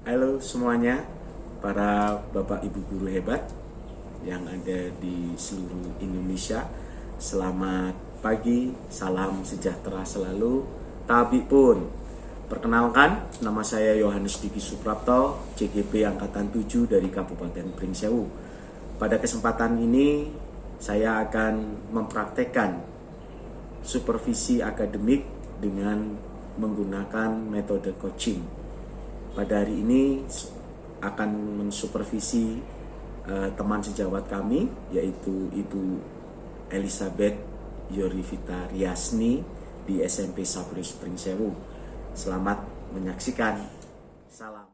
Halo semuanya, para bapak ibu guru hebat yang ada di seluruh Indonesia. Selamat pagi, salam sejahtera selalu. Tabi pun, perkenalkan, nama saya Yohanes Diki Suprapto, CGP Angkatan 7 dari Kabupaten Pringsewu. Pada kesempatan ini, saya akan mempraktekkan supervisi akademik dengan menggunakan metode coaching. Pada hari ini akan mensupervisi teman sejawat kami, yaitu Ibu Elizabeth Yorivita Riasni di SMP Sapris Pringsewu. Selamat menyaksikan. Salam.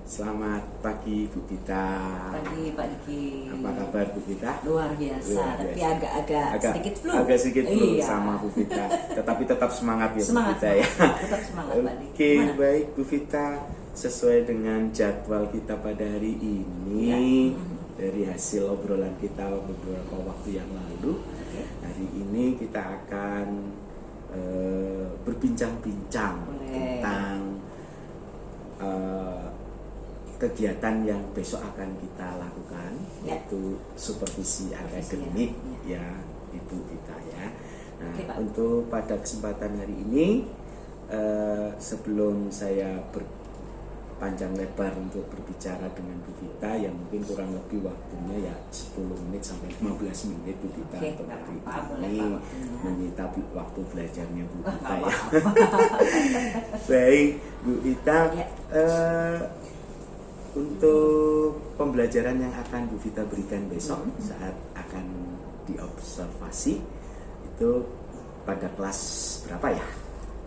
Selamat pagi Bu Vita. Pagi Pak Diki. Apa kabar Bu Vita? Luar biasa, tapi agak sedikit flu. Agak sedikit flu iya. sama Bu Vita. Tetapi tetap semangat ya semangat, Bu Vita ya. Tetap semangat Pak Diki. Oke, baik Bu Vita. Sesuai dengan jadwal kita pada hari ini, ya. Dari hasil obrolan kita beberapa waktu yang lalu, hari ini kita akan berbincang-bincang tentang kegiatan yang besok akan kita lakukan, yaitu supervisi akademik ya Ibu Vita ya. Nah, untuk pada kesempatan hari ini, sebelum saya berpanjang lebar untuk berbicara dengan Bu Vita, yang mungkin kurang lebih waktunya ya 10 menit sampai 15 menit Bu Vita untuk hari ini menyita waktu belajarnya Bu Vita ya. Baik Bu Vita, untuk pembelajaran yang akan Bu Vita berikan besok saat akan diobservasi itu pada kelas berapa ya?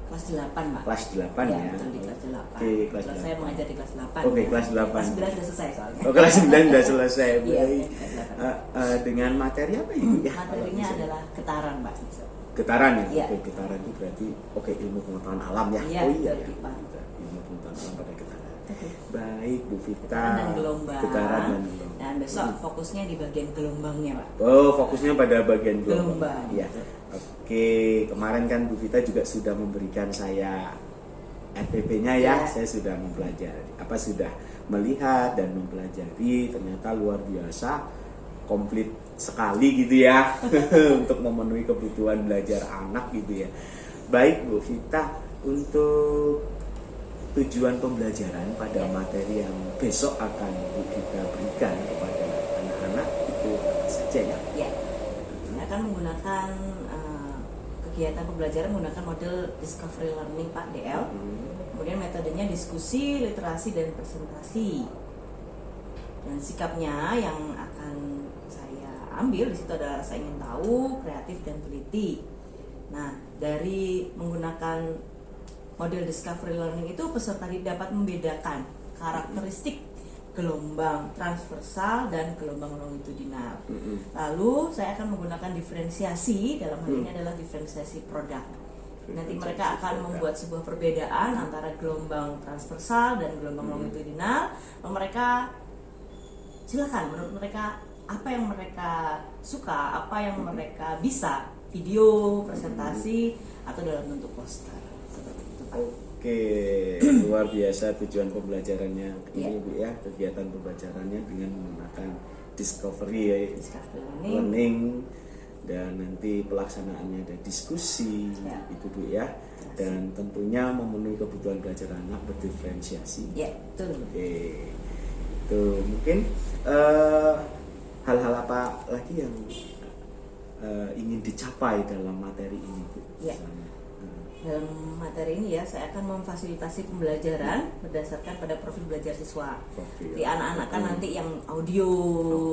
Kelas 8 Pak. Kelas 8 ya? Betul, di kelas 8. Oke, kelas 8. Saya mengajar di kelas 8. Oke, kelas 8. Kelas 9 sudah selesai soalnya. Oh, kelas 9 sudah selesai. Iya, dengan materi apa Ibu ya? Materinya adalah getaran Pak. Getaran ya? Iya. Oke, getaran itu berarti ilmu pengetahuan alam ya? Iya, oh iya ya. Pak. Ilmu pengetahuan alam pada getaran. Baik Bu Vita. Getaran dan gelombang. Getaran dan gelombang. Dan besok fokusnya di bagian gelombangnya Pak. Oh, fokusnya pada bagian gelombang. Iya. Oke, kemarin kan Bu Vita juga sudah memberikan saya RPP-nya ya. Saya sudah mempelajari, sudah melihat dan mempelajari, ternyata luar biasa, komplit sekali gitu ya untuk memenuhi kebutuhan belajar anak gitu ya. Baik Bu Vita, untuk tujuan pembelajaran pada materi yang besok akan Bu Vita berikan kepada anak-anak itu apa saja ya? Ya, akan menggunakan kegiatan pembelajaran menggunakan model Discovery Learning Pak DL. Kemudian metodenya diskusi, literasi, dan presentasi. Dan sikapnya yang akan saya ambil di situ adalah saya ingin tahu, kreatif, dan teliti. Nah, dari menggunakan model Discovery Learning itu peserta dapat membedakan karakteristik gelombang transversal dan gelombang longitudinal. Lalu saya akan menggunakan diferensiasi, dalam hal ini adalah diferensiasi produk. Nanti mereka akan membuat sebuah perbedaan antara gelombang transversal dan gelombang longitudinal. Lalu mereka silakan, menurut mereka apa yang mereka suka, apa yang mereka bisa, video, presentasi, atau dalam bentuk poster. Seperti itu Pak. Oke, luar biasa tujuan pembelajarannya ini Bu ya, kegiatan pembelajarannya dengan menggunakan Discovery Learning, dan nanti pelaksanaannya ada diskusi itu Bu ya, dan tentunya memenuhi kebutuhan belajar anak berdiferensiasi. Ya, betul. Oke, itu mungkin hal-hal apa lagi yang ingin dicapai dalam materi ini Bu? Ya. Dalam materi ini ya, saya akan memfasilitasi pembelajaran berdasarkan pada profil belajar siswa. Di anak-anak kan nanti yang audio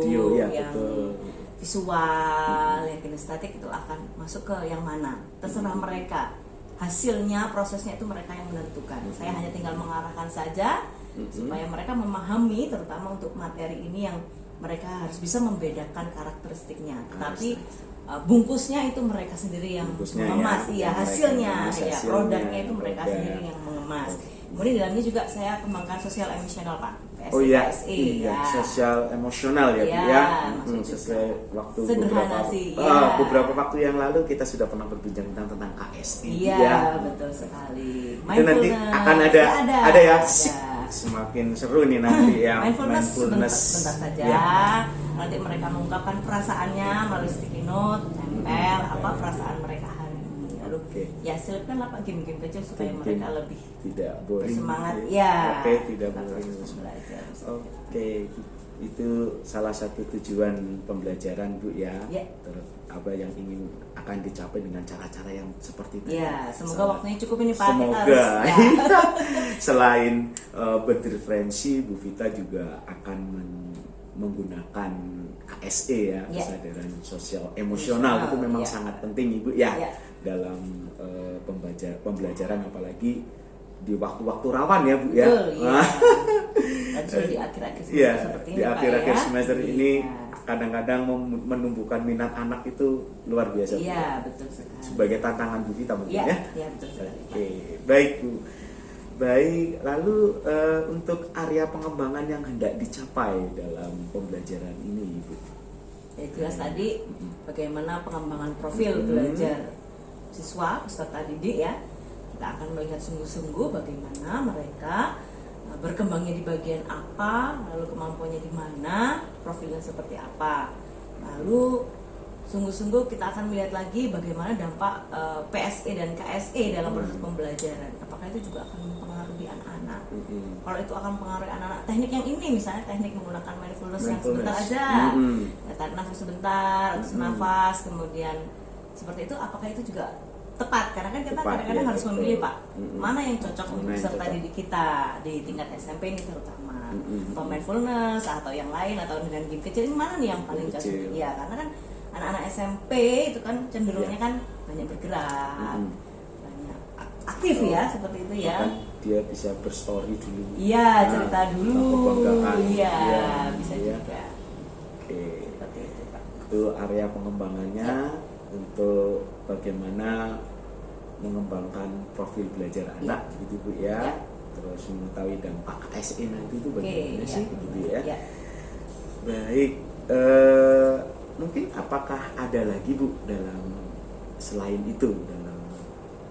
ya, yang betul. Visual, yang kinestetik itu akan masuk ke yang mana? Terserah mereka. Hasilnya, prosesnya itu mereka yang menentukan. Saya hanya tinggal mengarahkan saja supaya mereka memahami, terutama untuk materi ini yang mereka harus bisa membedakan karakteristiknya. Tapi bungkusnya itu mereka sendiri yang Bungkusnya mengemas, ya, iya mereka hasilnya, mengemas ya hasilnya, produknya itu mereka produk. sendiri yang mengemas. Oke. Kemudian di dalamnya juga saya kembangkan sosial emosional Pak, PSE, Oh iya, KSE, iya, ya. sosial emosional ya, Bu Iya, ya. maksud Sesuai juga. waktu Sederhana sih, ya. beberapa waktu yang lalu kita sudah pernah berbincang tentang KSI. Iya, ya. betul sekali. Itu nanti Mindfulness, akan ada ya. ada. Semakin seru nih nanti ya. Mindfulness sebentar saja. Ya. Nanti mereka mengungkapkan perasaannya melalui sticky note, tempel apa perasaan mereka hari ini. Lalu Oke. ya selipkan lah Pak game-game kecil supaya Game-game mereka lebih tidak boring. bersemangat ya. Oke, tidak dalam boring. proses belajar. Oke, itu salah satu tujuan pembelajaran Bu ya. Ya. Terus apa yang ingin akan dicapai dengan cara-cara yang seperti tadi. Ya, semoga Sangat- waktunya cukup ini Pak. Kita Semoga. harus, ya. Selain berdiferensi, Bu Vita juga akan menggunakan KSE ya, Ya. kesadaran sosial emosional itu memang ya. sangat penting Ibu ya, Ya. dalam pembelajaran apalagi di waktu-waktu rawan ya Bu ya. Betul, iya. Dan sudah di akhir-akhir semester Iya, seperti ini di Pak, akhir-akhir ya. semester ini Iya. kadang-kadang menumbuhkan minat anak itu luar biasa Bu. Iya, betul sekali. Sebagai tantangan Bu Vita mungkin Iya, ya. iya betul sekali. Pak. Oke, baik Bu. Baik, lalu untuk area pengembangan yang hendak dicapai dalam pembelajaran ini, Bu. Ya jelas tadi bagaimana pengembangan profil belajar siswa peserta didik ya. Kita akan melihat sungguh-sungguh bagaimana mereka berkembangnya di bagian apa, lalu kemampuannya di mana, profilnya seperti apa. Lalu sungguh-sungguh kita akan melihat lagi bagaimana dampak PSE dan KSE dalam proses pembelajaran. Apakah itu juga akan mempengaruhi anak-anak? Kalau itu akan mempengaruhi anak-anak, teknik yang ini misalnya teknik menggunakan mindfulness yang sebentar aja, tarik nafas sebentar, terus nafas, kemudian seperti itu. Apakah itu juga tepat? Karena kan kita Tepat, kadang-kadang ya, harus betul. memilih Pak, mana yang cocok Mana untuk yang peserta cocok. didik kita di tingkat SMP ini terutama, atau mindfulness atau yang lain atau dengan game kecil, ini mana nih yang paling Game cocok? kecil. Iya, karena kan anak-anak SMP itu kan cenderungnya kan banyak bergerak, banyak aktif ya, seperti itu ya. Bahkan dia bisa berstory dulu. Iya, cerita dulu. kebanggaan. Iya, Iya, bisa iya. juga. Oke, Seperti itu Pak. itu area pengembangannya untuk bagaimana mengembangkan profil belajar anak, gitu Bu ya. Ya. Terus mengetahui dampak KSE nanti itu bagaimana Oke, sih, ya. gitu ya. Ya. Baik, mungkin apakah ada lagi Bu dalam selain itu dalam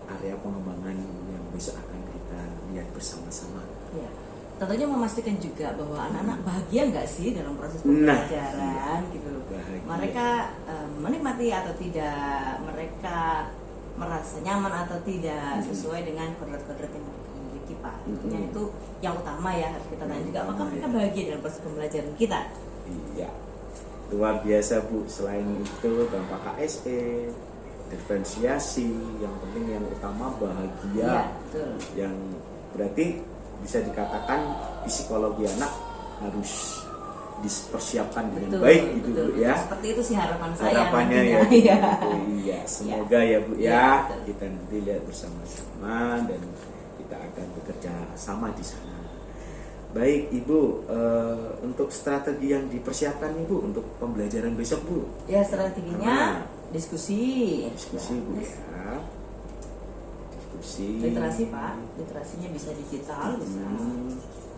area pengembangan yang besok akan kita lihat bersama-sama? Ya. Tentunya memastikan juga bahwa anak-anak bahagia nggak sih dalam proses Nah, pembelajaran gitu. bahagia. Mereka menikmati atau tidak, mereka merasa nyaman atau tidak sesuai dengan kodrat-kodrat yang mereka miliki Pak. Tentunya itu yang utama ya, harus kita tanya juga apakah mereka bahagia dalam proses pembelajaran kita. Iya, luar biasa Bu. Selain itu dampak KSE, diferensiasi, yang penting yang utama bahagia. Iya, betul. Yang berarti bisa dikatakan psikologi anak harus dipersiapkan dengan baik gitu betul, Bu ya. Seperti itu sih harapan saya. Harapannya ya, nantinya. Iya. gitu. Iya, semoga ya Bu Iya, ya, betul. kita nanti lihat bersama-sama dan kita akan bekerja sama di sana. Baik Ibu, untuk strategi yang dipersiapkan Ibu untuk pembelajaran besok Bu. Ya strateginya diskusi. Diskusi Bu ya. Diskusi. Literasi Pak, literasinya bisa digital, bisa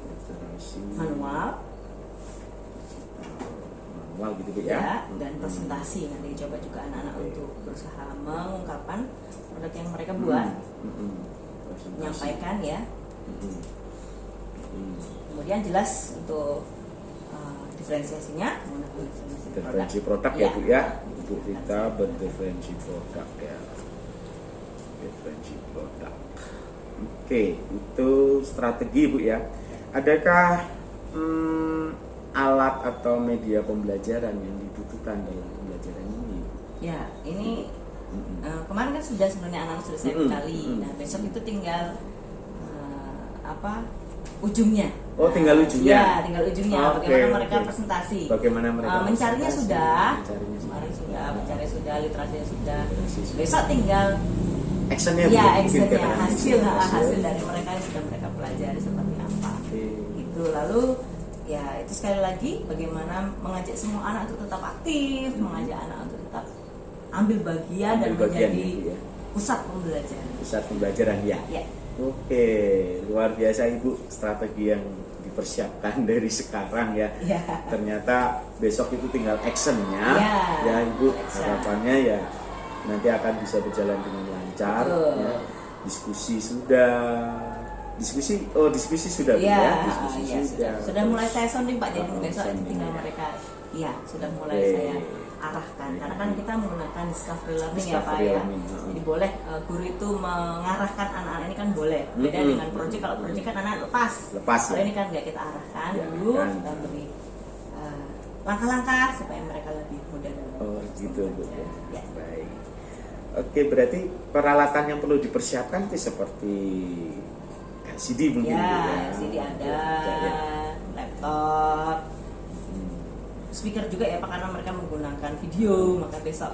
Literasi. manual, Manual gitu Bu ya, ya. dan presentasi. Nanti coba juga anak-anak Oke. untuk berusaha mengungkapkan produk yang mereka buat, Presentasi. menyampaikan ya. Mm-mm. Mm. Kemudian jelas untuk diferensiasinya menggunakan Diferensi produk ya Bu ya. Bu Vita berdiferensi produk ya. Diferensi produk. Oke, itu strategi Bu ya. Adakah alat atau media pembelajaran yang dibutuhkan dalam pembelajaran ini? Ya, ini kemarin kan sudah sebenarnya anak sudah saya bekali. Nah besok itu tinggal ujungnya. Oh, tinggal ujungnya. Ya, tinggal ujungnya. Oke, Bagaimana mereka oke. presentasi. Bagaimana mereka mencarinya presentasi? sudah. Mencarinya Kemarin sudah, sudah. mencari sudah, literasinya sudah. Literasi sudah. Besok tinggal Actionnya Bu, ya mungkin actionnya, keterangan hasil dari mereka yang sudah mereka pelajari seperti apa. Oke. Itu lalu ya itu sekali lagi bagaimana mengajak semua anak untuk tetap aktif, mengajak anak untuk tetap ambil bagian dan Ambil bagian, menjadi Ibu, ya. pusat pembelajaran. Pusat pembelajaran ya. Ya. Oke, luar biasa Ibu strategi yang dipersiapkan dari sekarang ya. Ya. Ternyata besok itu tinggal actionnya Ya, ya Ibu. action. Harapannya ya nanti akan bisa berjalan dengan lancar. Betul. Ya. Diskusi sudah Bu, Iya, ya. Diskusi iya, sudah mulai saya sounding Pak, jadi Oh, besok sounding, tinggal ya. mereka. Iya, sudah mulai Oke. saya arahkan. Karena kan kita menggunakan discovery learning ya Pak Discovery ya. learning, Jadi boleh guru itu mengarahkan anak-anak ini kan boleh. Beda dengan project, kalau project kan anak lepas. Lepas, Kalau ya. ini kan nggak kita arahkan Ya, dulu, kan. kita beri langkah-langkah supaya mereka lebih mudah dalam Oh gitu Bu. Ya. Baik. Oke, berarti peralatan yang perlu dipersiapkan itu seperti LCD mungkin Bu, Ya, LCD ada, ya. laptop, Hmm. speaker juga ya Pak, karena mereka menggunakan video, maka besok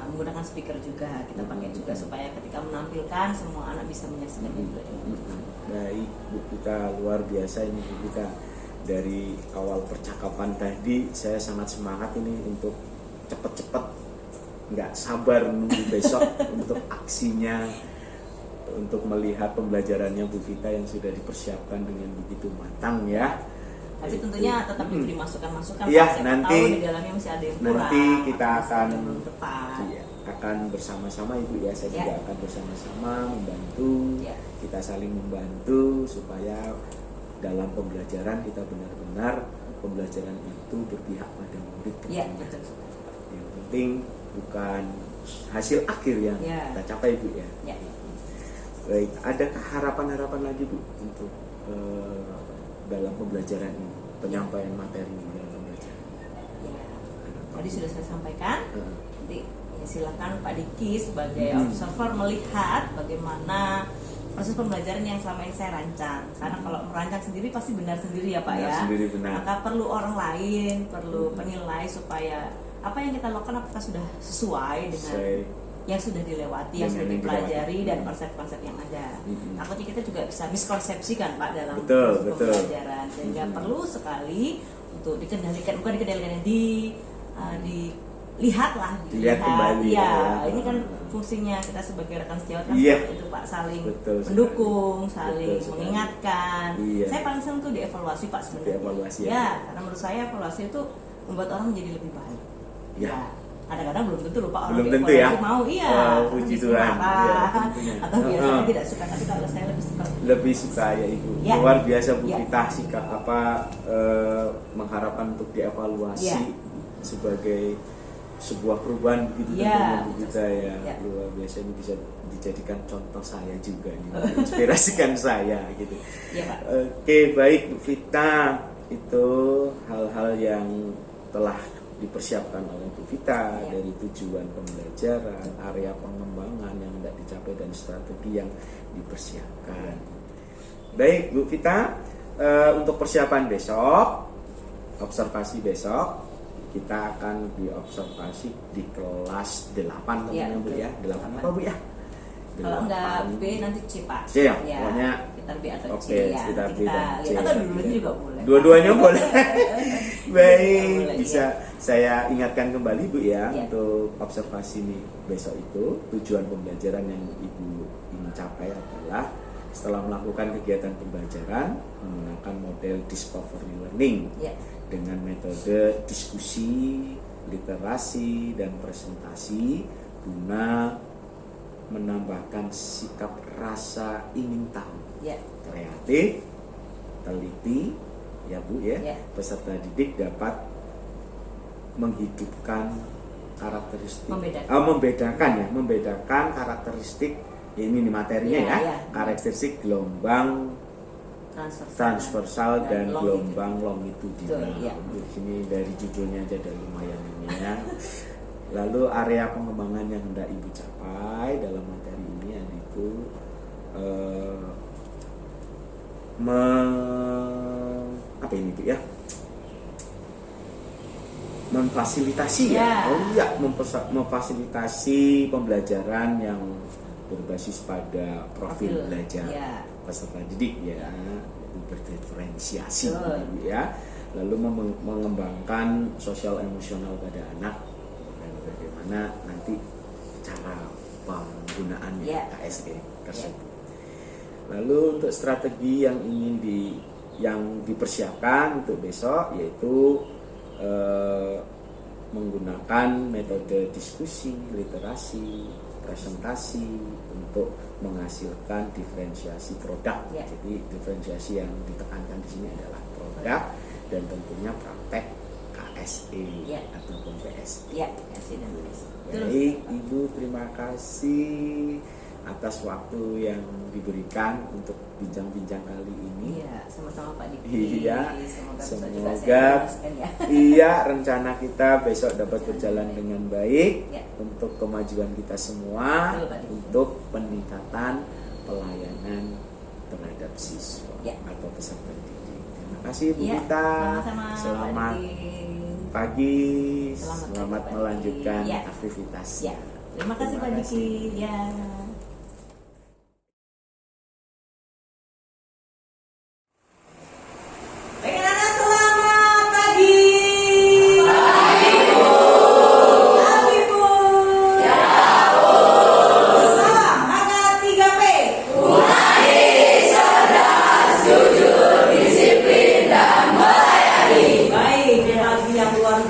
menggunakan speaker juga kita pakai juga supaya ketika menampilkan semua anak bisa menyaksikan juga dengan Hmm. Baik Bu Vita, luar biasa ini Bu Vita. Dari awal percakapan tadi saya sangat semangat ini untuk cepet-cepet, nggak sabar nunggu besok untuk aksinya, untuk melihat pembelajarannya Bu Vita yang sudah dipersiapkan dengan begitu matang ya. tapi tentunya tetap diberi masukan-masukan Iya, Pak. Siapa nanti- tahu di dalamnya masih ada yang kurang, nanti kita atau masih akan ada yang belum tepat. Iya, akan bersama-sama Ibu ya, saya Ya. juga akan bersama-sama membantu, Ya. kita saling membantu supaya dalam pembelajaran kita benar-benar pembelajaran itu berpihak pada murid. Iya, tentunya. betul. Yang penting bukan hasil akhir yang Ya. kita capai Bu ya. Ya. Baik, adakah harapan-harapan lagi Bu untuk dalam pembelajaran ini, penyampaian materi ini dalam pembelajaran? Ya. Tadi sudah saya sampaikan. Heeh. Nanti ya silakan Pak Diki sebagai Hmm. observer melihat bagaimana proses pembelajaran yang selama ini saya rancang. Karena kalau merancang sendiri pasti benar sendiri ya Pak Benar ya. sendiri, benar. Maka perlu orang lain, perlu penilai supaya apa yang kita lakukan apakah sudah sesuai dengan yang sudah dilewati, yang sudah Yang dipelajari dilewati. dan konsep-konsep yang ada. Hmm. Takutnya kita juga bisa miskonsepsi kan Pak dalam Betul, proses betul. pembelajaran. Sehingga perlu sekali untuk dikendalikan, bukan dikendalikan ya, dilihatlah, Dilihat kembali, ya, ya. ini kan fungsinya kita sebagai rekan sejawat kan Iya. seperti itu Pak, saling Betul sekali. mendukung, saling Betul sekali. mengingatkan. Iya. Saya paling senang tuh dievaluasi Pak sebenarnya. Dievaluasi, ya. Ya, karena menurut saya evaluasi itu membuat orang menjadi lebih baik. Ya. Kadang-kadang belum tentu lupa orang Belum tentu dievaluasi ya. mau, iya. Oh, Karena puji bisa Tuhan. marah, Iya, tentunya. atau biasanya Heeh. tidak suka, tapi kalau saya lebih suka. Lebih suka ya Ibu. Ya. Luar biasa Bu Ya. Vita sikap mengharapkan untuk dievaluasi Ya. sebagai sebuah perubahan begitu Ya. tentunya Bu Vita ya. Ya. Luar biasa, ini bisa dijadikan contoh saya juga nih, menginspirasikan saya gitu. Iya Pak. Oke, baik Bu Vita, itu hal-hal yang telah dipersiapkan oleh Bu Vita Ya. dari tujuan pembelajaran, area pengembangan yang hendak dicapai dan strategi yang dipersiapkan. Baik Bu Vita, untuk persiapan besok, observasi besok, kita akan diobservasi di kelas 8 Ya, teman-teman Bu ya. 8 apa Bu ya? Kalau enggak 8. B nanti C Pak. C ya? Pokoknya sekitar B atau C oke, ya. sekitar Nanti B dan C. kita atau dua-duanya juga boleh. Dua-duanya boleh. Baik, Boleh, bisa saya ingatkan kembali Bu ya, Iya. untuk observasi nih besok itu tujuan pembelajaran yang Ibu ingin capai adalah setelah melakukan kegiatan pembelajaran menggunakan model discovery learning Ya. dengan metode diskusi, literasi, dan presentasi guna menambahkan sikap rasa ingin tahu, Ya. kreatif, teliti, ya Bu ya. Ya. Peserta didik dapat menghidupkan karakteristik, membedakan karakteristik ini nih materinya Ya, ya, ya. karakteristik gelombang transversal dan gelombang longitudinal. Betul, ya. Di sini dari judulnya aja udah lumayan ini ya. Lalu area pengembangan yang hendak Ibu capai dalam materi ini yaitu apa ini Bu ya? Memfasilitasi Ya. memfasilitasi pembelajaran yang berbasis pada profil belajar Ya. peserta didik ya, berdiferensiasi Betul. Ibu ya. Lalu mengembangkan sosial emosional pada anak dan bagaimana bagaimana nanti cara penggunaan KSE tersebut. Lalu untuk strategi yang ingin dipersiapkan untuk besok yaitu menggunakan metode diskusi, literasi, presentasi untuk menghasilkan diferensiasi produk. Jadi diferensiasi yang ditekankan di sini adalah produk dan tentunya praktek KSE ataupun PSE. Baik, Ibu, terima kasih atas waktu yang diberikan untuk bincang-bincang kali ini. Iya, sama-sama Pak Diki. Iya, semoga rencana kita besok dapat berjalan dengan baik untuk kemajuan kita semua, untuk peningkatan pelayanan terhadap siswa atau peserta didik. Terima kasih Bu Gita. Selamat pagi, selamat melanjutkan aktivitasnya. Terima kasih Pak Diki.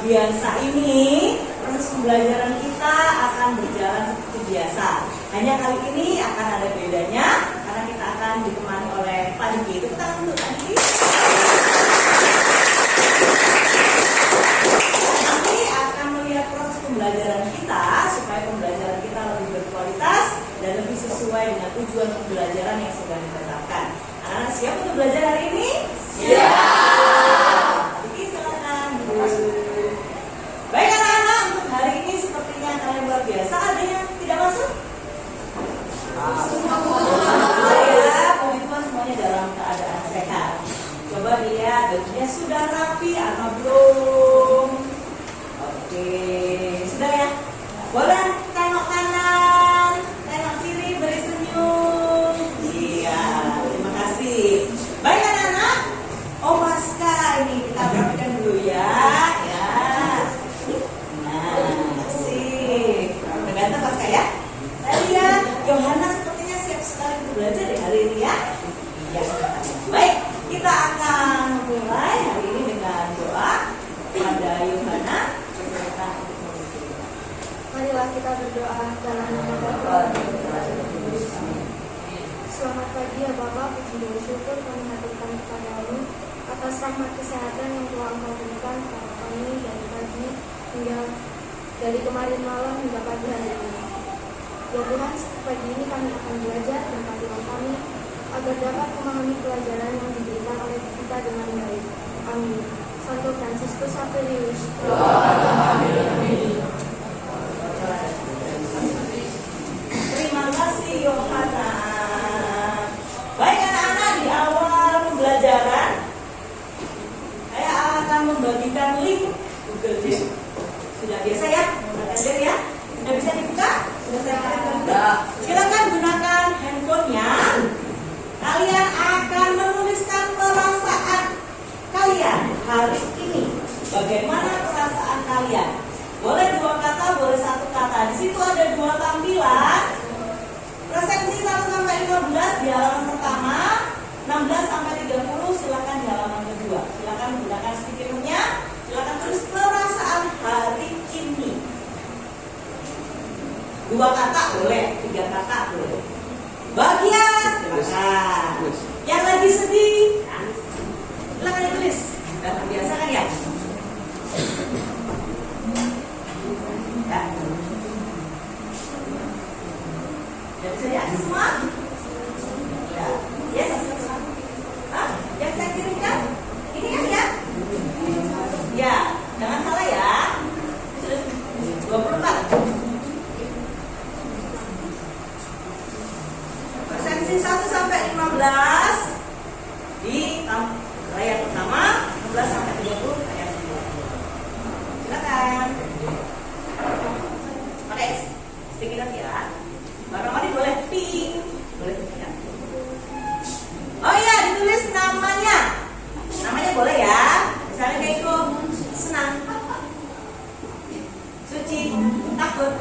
Biasa ini proses pembelajaran kita akan berjalan seperti biasa. Hanya kali ini akan ada bedanya karena kita akan ditemani oleh Pak Diki. Tepuk tangan untuk Pak Diki. Nanti akan melihat proses pembelajaran kita supaya pembelajaran kita lebih berkualitas dan lebih sesuai dengan tujuan pembelajaran yang sedang ditetapkan. Anak-anak siap untuk belajar hari ini? Siap. Diki silakan. Baik anak-anak, untuk hari ini sepertinya kalian luar biasa. Ada yang tidak masuk? Ya, puji Tuhan semuanya dalam keadaan sehat. Coba lihat bajunya sudah rapi atau belum? Oke, sudah ya? Boleh tengok kanan, tengok kiri, beri senyum. Iya, terima kasih. Baik anak-anak, Paska ini kita perhatikan dulu ya. Yohana sepertinya siap sekali untuk belajar di hari ini ya. Baik, kita akan mulai hari ini dengan doa pada Yohana. Marilah kita berdoa dalam nama Bapa dan Putra dan Roh Kudus. Selamat pagi ya Bapak, puji dan syukur kami haturkan kepadamu atas rahmat kesehatan yang telah Engkau berikan kepada kami dari pagi hingga dari kemarin malam hingga pagi hari ini. Ya Tuhan, pagi ini kami akan belajar tentang Tuhan kami agar dapat memahami pelajaran yang diberikan oleh kita dengan baik. Amin. Santo Fransiskus Saverius. Terima kasih Yohana. Baik anak-anak, di awal pembelajaran saya akan membagikan link Google Drive. Sudah biasa ya, belajar ya. Sudah bisa dibuka? Silakan gunakan handphonenya. Kalian akan menuliskan perasaan kalian hari ini. Bagaimana perasaan kalian? Boleh 2 kata, boleh 1 kata. Di situ ada 2 tampilan. Presensi 1 sampai 15 di halaman pertama, 16 sampai 30 silakan di halaman kedua. Silakan gunakan stikernya. Silakan tulis perasaan hari ini. 2 kata boleh, 3 kata boleh. Bahagia, silakan. Yang lagi sedih, silakan ditulis. Sudah terbiasa kan ya? Ya bisa diakses semua? Ya, yes. Yang saya kirimkan, ini kan ya? Ya, jangan salah ya. Sudah 24. Presensi 1 sampai 15 di layar pertama, 16 sampai 30 layar kedua. Silakan. Pakai stiker ya. Mbak Romani boleh pink, boleh pink ya. Oh iya, ditulis namanya. Namanya boleh ya. Misalnya Keiko senang, Suci takut,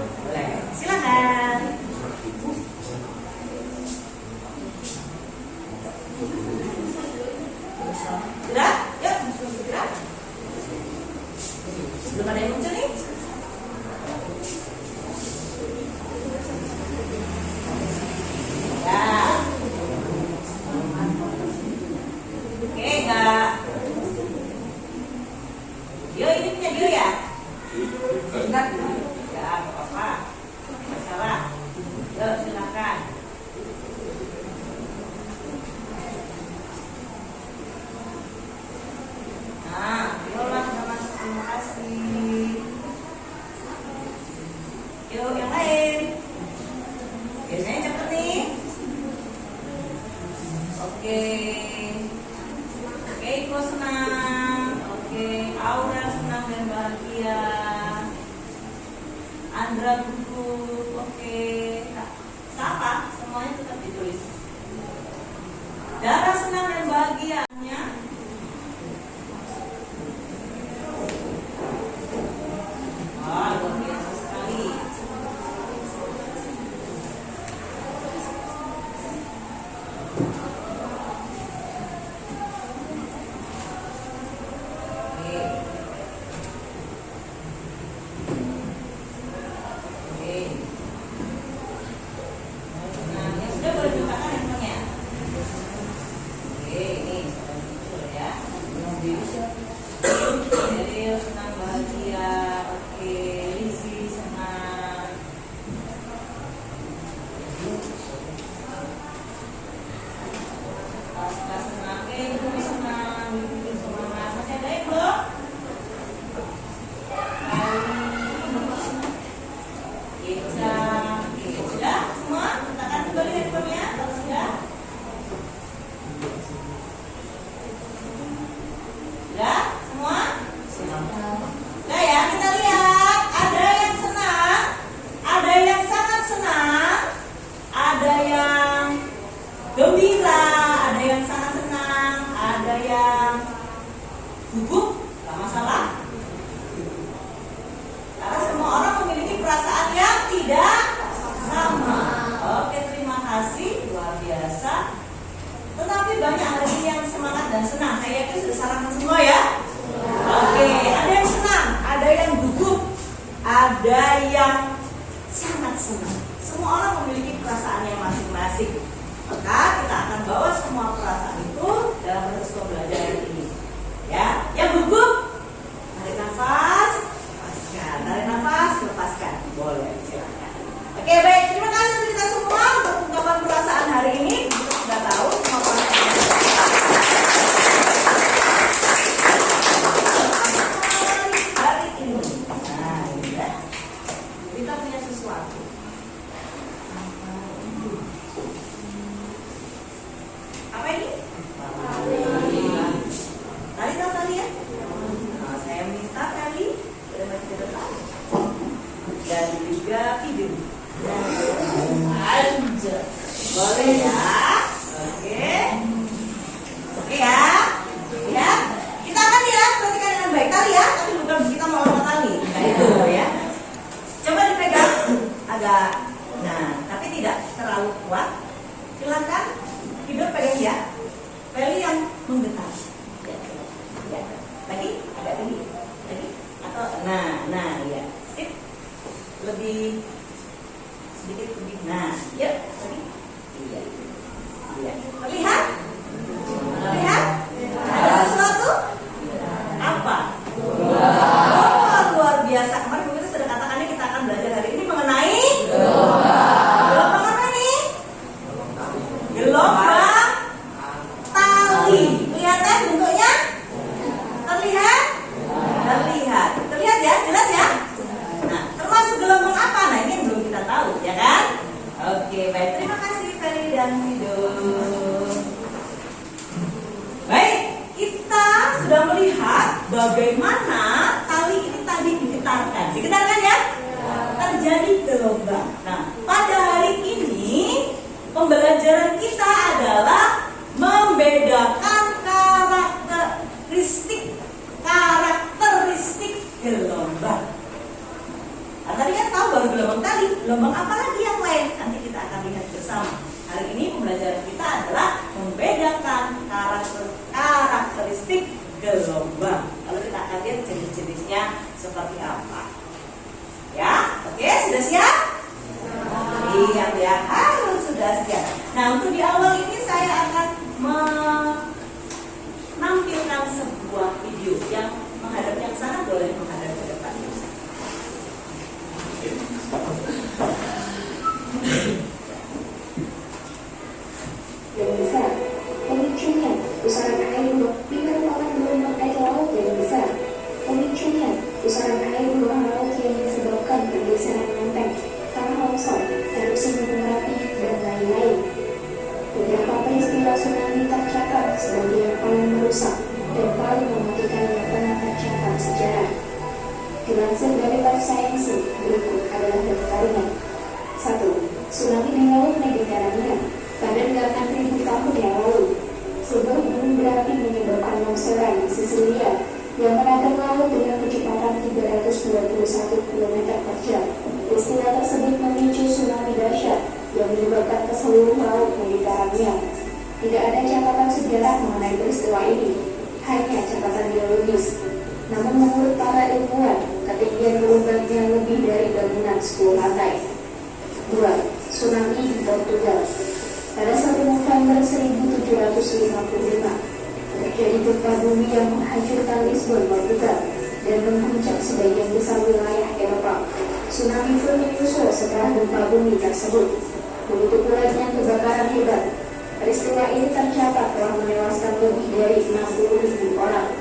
gembira, ada yang sangat senang, ada yang gugup, gak masalah. Karena semua orang memiliki perasaan yang tidak sama. Oke, terima kasih, luar biasa. Tetapi banyak lagi yang semangat dan senang. Saya yakin sudah sarankan semua ya. Oke, ada yang senang, ada yang gugup, ada yang sangat senang. Semua orang memiliki perasaannya masing-masing. Maka kita akan bawa semua perasaan itu dalam proses pembelajaran ini. Ya, yang gugup, tarik nafas, lepaskan. Tarik nafas, lepaskan. Boleh, silakan. Oke, baik. Terima kasih untuk kita semua untuk ungkapan perasaan hari ini. Kita sudah tahu semua perasaan. Hari ini. Nah, ini ya. Kita punya sesuatu. Apa ini? Tali tahu tali ya? Nah, saya minta tali dari maju ke depan dan juga video. Aja, boleh ya? Oke, oke ya, ya. Kita akan ya perhatikan dengan baik tali ya, tapi bukan kita mau angkat tali, nah itu ya. Coba dipegang agak, nah tapi tidak terlalu kuat. Silakan hidup pegang ya, tali yang menggetar. Ya. Lagi, agak tinggi, lagi, atau nah ya, sip, lebih sedikit lebih, nah, yuk, lagi, iya, terlihat, ada sesuatu, apa? Luar biasa. Kemarin kita sudah katakan ini kita akan belajar hari ini mengenai gelombang apa nih? Gelombang tali. Lihat ya bentuknya? Terlihat ya, jelas ya. Nah, termasuk gelombang apa? Nah, ini yang belum kita tahu, ya kan? Oke, baik. Terima kasih Feli dan Wido. Baik, kita sudah melihat bagaimana tali ini tadi digetarkan. Digetarkan ya? Terjadi gelombang. Nah, pada hari ini pembelajaran kita adalah membedakan karakteristik gelombang. Nah, tadi kan tahu baru gelombang tali, gelombang apa lagi yang lain? Nanti kita akan lihat bersama. Hari ini pembelajaran kita adalah membedakan karakteristik gelombang. Lalu kita akan lihat jenis-jenisnya seperti apa. Ya, oke, sudah siap? Iya ya, harus sudah siap. Nah, untuk di awal ini saya akan menampilkan sebuah video yang menghadap yang sana, boleh menghadap ke depan. Yang besar, pemicunya pusaran air merupakan gelombang air laut yang besar. Pemicunya pusaran air bawah laut yang disebabkan pergeseran lempeng karena longsor, erupsi gunung Merapi, dan lain-lain. Beberapa peristiwa tsunami tercatat sebagai yang paling merusak dan paling mematikan yang pernah tercatat sejarah. Dilansir dari Sainsi, berikut adalah daftarnya. 1. Tsunami di Laut Mediterania pada 8.000 tahun yang lalu. Sebuah gunung berapi menyebabkan longsoran di Sisilia yang menabrak laut dengan kecepatan 321 km per jam. Peristiwa tersebut memicu tsunami dahsyat yang menyebabkan ke seluruh laut Mediterania. Tidak ada catatan sejarah mengenai peristiwa ini, hanya catatan geologis. Namun menurut para ilmuwan, ketinggian gelombangnya lebih dari bangunan 10 lantai. 2. Tsunami di Portugal. Pada 1 November 1755, terjadi gempa bumi yang menghancurkan Lisbon, Portugal, dan mengguncang sebagian besar wilayah Eropa. Tsunami pun menyusul setelah gempa bumi tersebut. Begitu pula dengan kebakaran hebat. Peristiwa ini tercatat telah menewaskan lebih dari 60.000 orang.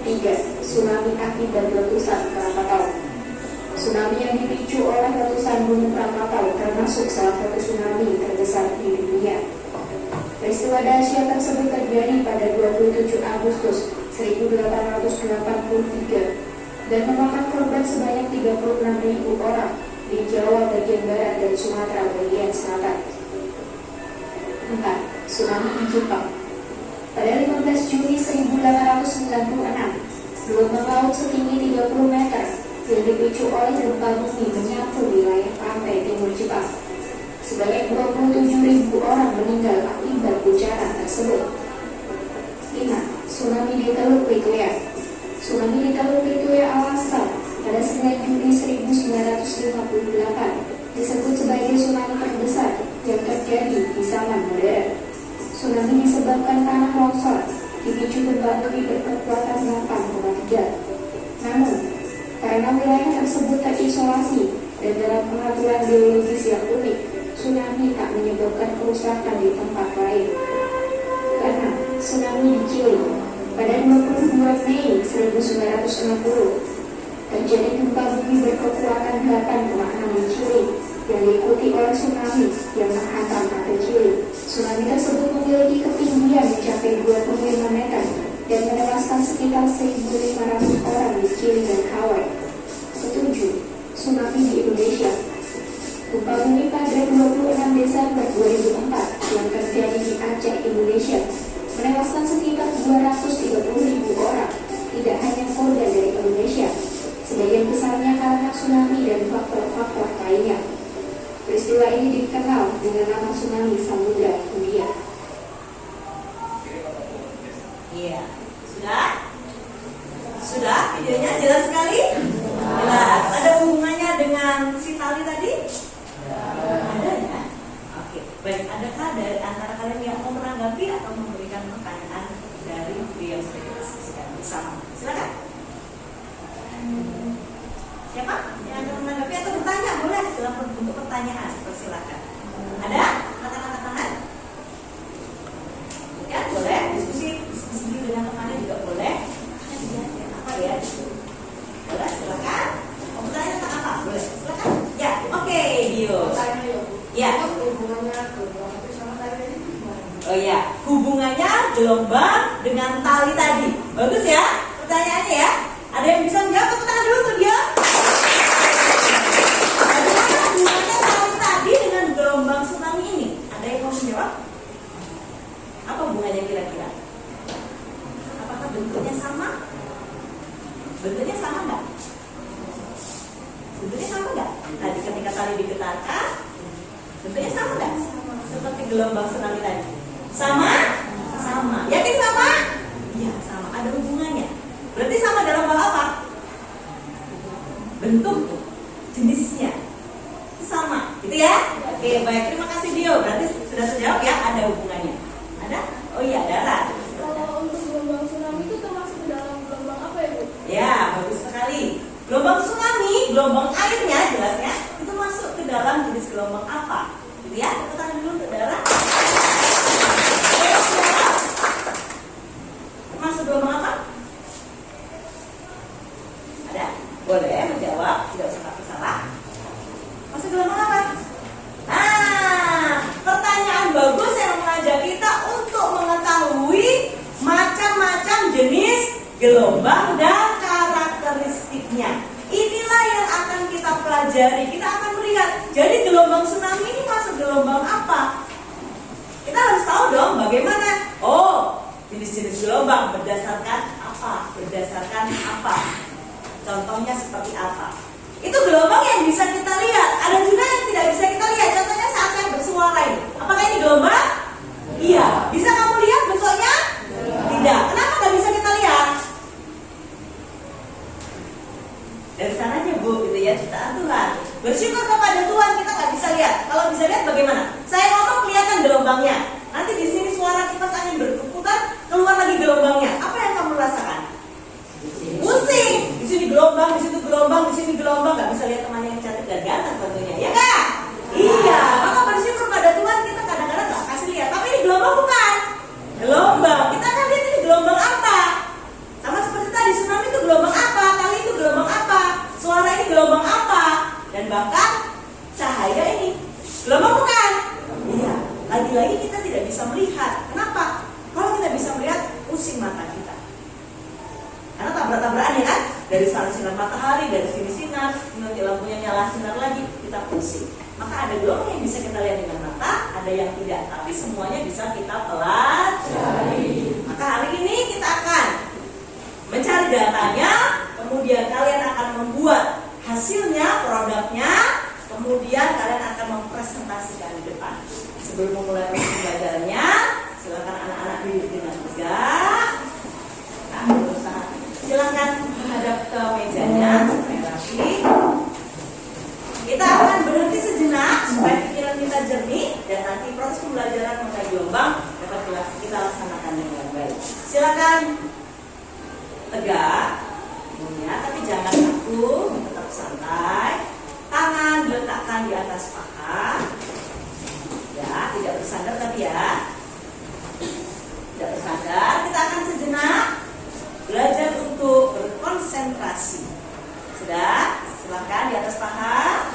3. Tsunami akibat letusan Krakatau. Tsunami yang dipicu oleh letusan gunung Krakatau termasuk salah satu tsunami terbesar di dunia. Peristiwa dahsyat tersebut terjadi pada 27 Agustus 1883 dan memakan korban sebanyak 36.000 orang di Jawa bagian barat dan Sumatera bagian selatan. 4. 4. Tsunami di Jepang. Pada 15 Juni 1896, gelombang laut setinggi 30 meter yang dipicu oleh gempa bumi menyapu wilayah pantai timur Jepang. Sebanyak 27.000 orang meninggal akibat bencana tersebut. 5. Tsunami di Teluk Lituya. Tsunami di Teluk Lituya, Alaska pada 9 Juni 1958 disebut sebagai tsunami terbesar yang terjadi di zaman modern. Tsunami disebabkan tanah longsor dipicu gempa bumi berkekuatan 8,3. Namun, karena wilayah tersebut terisolasi dan dalam pengaturan geologis yang unik, tsunami tak menyebabkan kerusakan di tempat lain. Karena tsunami di Chili pada 22 Mei 1960 terjadi gempa bumi berkekuatan 8,6 di Chili yang diikuti oleh tsunami yang menghantam pantai Chili. Tsunami tersebut memiliki ketinggian mencapai 25 meter dan menewaskan sekitar 1.500 orang di Chili dan Hawaii. 7. Tsunami di Indonesia. Gempa bumi pada 26 Desember 2004 yang terjadi di Aceh, Indonesia menewaskan sekitar 230.000 orang, tidak hanya korban dari Indonesia, sebagian besarnya karena tsunami dan faktor-faktor lainnya. Peristiwa ini dikenal dengan nama tsunami Samudra Hindia. Iya, sudah? Sudah? Videonya jelas sekali? Jelas. Ada hubungannya dengan si tali tadi? Ada ya? Oke, baik. Adakah dari antara kalian yang mau menanggapi atau memberikan pertanyaan dari video yang sudah kita saksikan bersama? Silakan. Siapa yang akan menanggapi atau bertanya? Boleh dalam bentuk pertanyaan. Persilakan. Ada? Kata-kata tangan? Ya, boleh. Diskusi dengan temannya juga boleh. Apa ya? Boleh, silakan. Mau bertanya tentang apa? Boleh, silakan. Ya, oke, Dio. Ya. Oh ya, hubungannya gelombang dengan tali tadi. Bagus ya, pertanyaannya ya. Ada yang bisa menjawab? Tepuk tangan dulu tuh dia. Bagaimana hubungannya tali tadi dengan gelombang tsunami ini? Ada yang mau menjawab? Apa hubungannya kira-kira? Apakah bentuknya sama? Bentuknya sama nggak? Bentuknya sama nggak? Tadi ketika tali digetarkan, bentuknya sama nggak? Seperti gelombang tsunami tadi. Sama? Sama. Yakin sama? Iya, sama. Ada hubungannya. Berarti sama dalam hal apa? Bentuk, jenisnya sama, gitu ya? Oke, baik. Terima kasih Dio. Berarti sudah terjawab ya? Ada hubungannya. Ada? Oh iya, darat. Kalau untuk gelombang tsunami itu termasuk dalam gelombang apa ya, Bu? Ya, bagus sekali. Gelombang tsunami, gelombang airnya jelasnya itu masuk ke dalam jenis gelombang apa? Gitu ya? Tepuk tangan dulu untuk darat. Masuk gelombang apa? Ada? Boleh menjawab, tidak usah takut salah. Masuk gelombang apa? Nah, pertanyaan bagus yang mengajak kita untuk mengetahui macam-macam jenis gelombang dan karakteristiknya. Inilah yang akan kita pelajari. Kita akan melihat, jadi gelombang tsunami ini masuk gelombang apa? Kita harus tahu dong bagaimana. Oh, jenis-jenis gelombang berdasarkan apa? Berdasarkan apa? Contohnya seperti apa? Itu gelombang yang bisa kita lihat. Ada juga yang tidak bisa kita lihat. Contohnya saat saya bersuara ini. Apakah ini gelombang? Iya. Bisa kamu lihat bentuknya? Tidak. Kenapa nggak bisa kita lihat? Dari sananya Bu, gitu ya, ciptaan Tuhan. Bersyukur kepada Tuhan kita nggak bisa lihat. Kalau bisa lihat bagaimana? Saya ngomong kelihatan gelombangnya. Nanti di sini suara kipas angin berputar, keluar lagi gelombangnya. Apa yang kamu rasakan? Pusing. Di sini gelombang, di situ gelombang, di sini gelombang. Nggak bisa lihat temannya yang cantik dan ganteng tentunya, ya kan? Iya. Maka bersyukur pada Tuhan kita kadang-kadang nggak kasih lihat. Tapi ini gelombang bukan? Gelombang. Kita akan lihat ini gelombang apa? Sama seperti tadi tsunami itu gelombang apa? Kali itu gelombang apa? Suara ini gelombang apa? Dan bahkan cahaya ini gelombang bukan? Iya. Lagi-lagi kita tidak bisa melihat. Kenapa? Kalau kita bisa melihat, pusing mata kita. Karena tabrak-tabrakan ya kan? Dari sana sinar matahari, dari sini sinar, nanti lampunya nyala sinar lagi, kita pusing. Maka Maka ada gelombang yang bisa kita lihat dengan mata, ada yang tidak, tapi semuanya bisa kita pelajari. Maka hari ini kita akan mencari datanya, kemudian kalian akan membuat hasilnya, produknya, kemudian kalian akan mempresentasikan di depan. Sebelum memulai proses pembelajarannya, silakan anak-anak duduk dengan tegak. Nah, berusaha. Silakan menghadap ke mejanya supaya rapi. Kita akan berhenti sejenak supaya pikiran kita jernih dan nanti proses pembelajaran mengenai gelombang dapat kita laksanakan dengan baik. Silakan tegak, ya, tapi jangan kaku, tetap santai. Tangan diletakkan di atas paha, ya, tidak bersandar tapi ya, tidak bersandar. Kita akan sejenak belajar untuk berkonsentrasi. Sudah? Silakan di atas paha.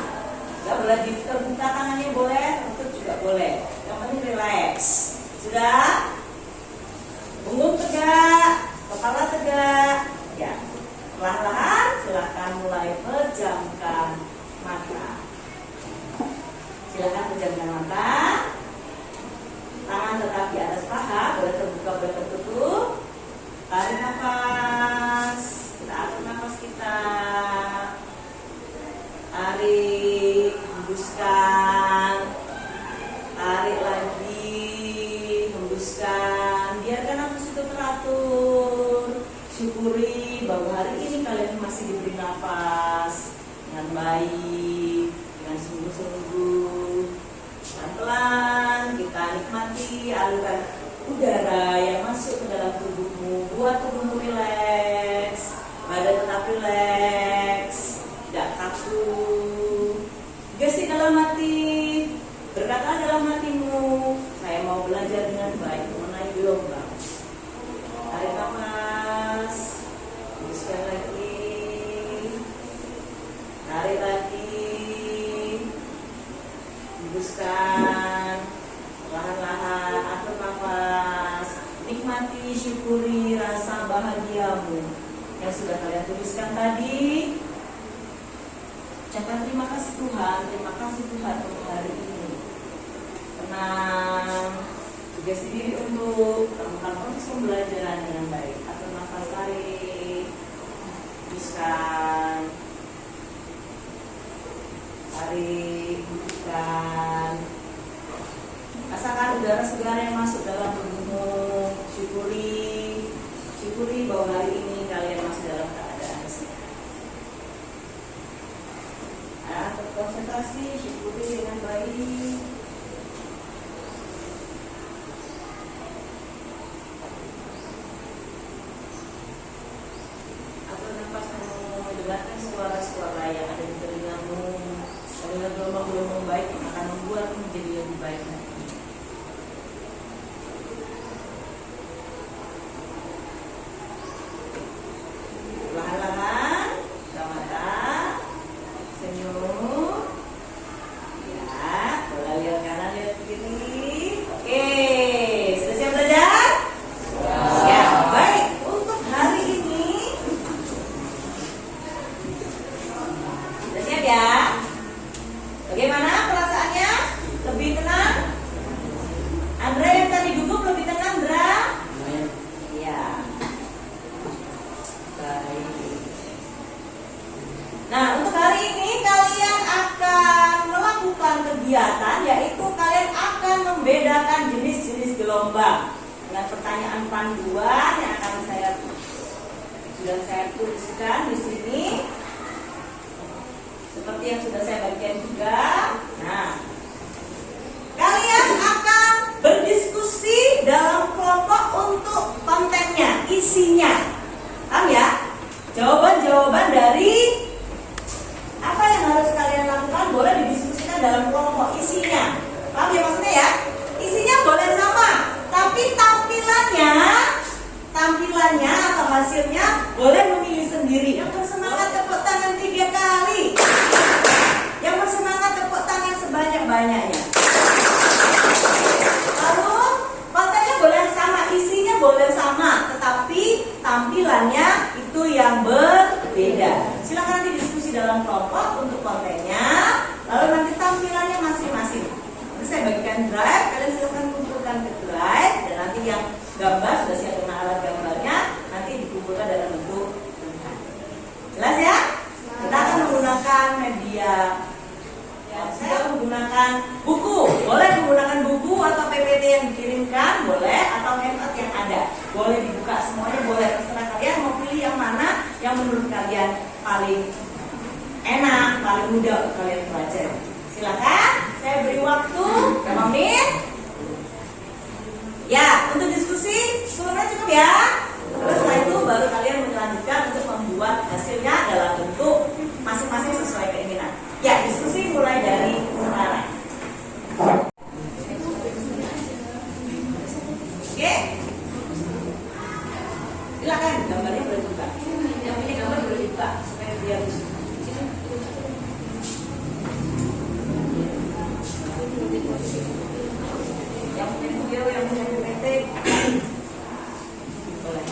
Nggak boleh dibuka tangannya, boleh, lutut juga boleh. Yang penting relax. Sudah? Punggung tegak, kepala tegak. Ya, perlahan-lahan silakan mulai pejamkan mata. Silakan pejamkan mata. Tangan tetap di atas paha, boleh terbuka, boleh tertutup. Tarik nafas. Kita atur nafas kita. Tarik, hembuskan. Tarik lagi, hembuskan. Biarkan nafas itu teratur. Syukuri bahwa hari ini kalian masih diberi nafas dengan baik, dengan sungguh-sungguh. Pelan-pelan kita nikmati aliran udara yang masuk ke dalam tubuhmu. Buat tubuhmu rileks, badan tetap rileks, tidak kaku. Gasi dalam hati, berkata dalam hatimu, saya mau belajar dengan baik mengenai gelombang. Tarik nafas, hembuskan lagi, tarik lagi, hembuskan, perlahan-lahan atur nafas, nikmati, syukuri rasa bahagiamu yang sudah kalian tuliskan tadi. Ucapkan terima kasih Tuhan untuk hari ini. Tenang, tugasi diri untuk melakukan proses pembelajaran dengan baik. Atur nafas, tarik, hembuskan, tarik, hembuskan. Rasakan udara segar yang masuk dalam tubuhmu. Syukuri bahwa hari ini kalian masih dalam keadaan sehat. Konsentrasi, syukuri dengan baik. Atur nafasmu, dengarkan suara-suara yang ada di telingamu. Dengan gelombang-gelombang baik yang akan membuatmu menjadi lebih baik lagi. Perlahan-lahan, buka mata, senyum. Ya, boleh lihat kanan, lihat kiri. Oke, sudah siap belajar? Siap. Baik, untuk hari ini sudah siap ya? Bagaimana perasaannya? Lebih tenang? Andra yang tadi gugup lebih tenang, Andra? Iya. Baik. Nah, untuk hari ini kalian akan melakukan kegiatan, yaitu kalian akan membedakan jenis-jenis gelombang dengan pertanyaan panduan yang akan sudah saya tuliskan di sini. Seperti yang sudah saya bagikan juga. Nah, kalian akan berdiskusi dalam kelompok untuk kontennya, isinya. Paham ya? Jawaban-jawaban dari apa yang harus kalian lakukan boleh didiskusikan dalam kelompok, isinya. Paham ya maksudnya ya? Isinya boleh sama, tapi tampilannya atau hasilnya boleh memilih sendiri. Yang bersemangat tepuk tangan 3 kali. Yang bersemangat tepuk tangan sebanyak-banyaknya. Lalu kontennya boleh sama, isinya boleh sama, tetapi tampilannya itu yang berbeda. Silakan nanti diskusi dalam kelompok untuk kontennya. Lalu nanti tampilannya pen drive, kalian silakan kumpulkan ke drive, dan nanti yang gambar sudah siap dengan alat gambarnya, nanti dikumpulkan dalam bentuk tulisan. Jelas ya? Kita akan menggunakan media. Ya, saya menggunakan buku. Boleh menggunakan buku atau PPT yang dikirimkan, boleh, atau handphone yang ada. Boleh dibuka semuanya, boleh, terserah kalian mau pilih yang mana yang menurut kalian paling enak, paling mudah untuk kalian pelajari. Silakan, saya beri waktu berapa menit? Ya, untuk diskusi 10 menit cukup ya. Terus setelah itu baru kalian melanjutkan untuk membuat hasilnya dalam bentuk masing-masing sesuai keinginan. Ya, diskusi mulai dari sekarang. Oke? Silakan, gambarnya boleh dibuka. Yang punya gambar boleh dibuka supaya dia bisa. Yang punya video, yang punya PPT boleh.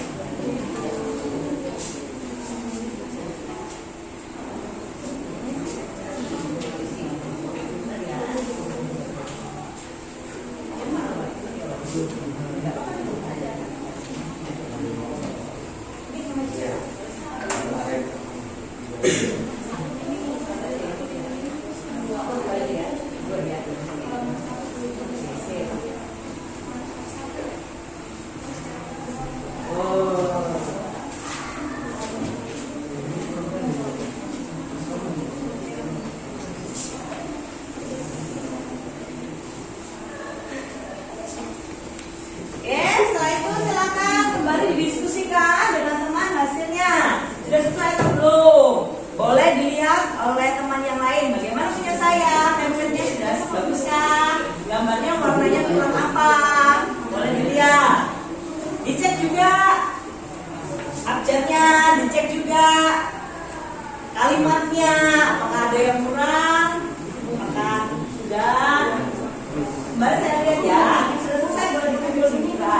Kalimatnya, apakah ada yang kurang? Apakah sudah? Kembali saya lihat ya, sudah selesai, boleh diambil dibuka.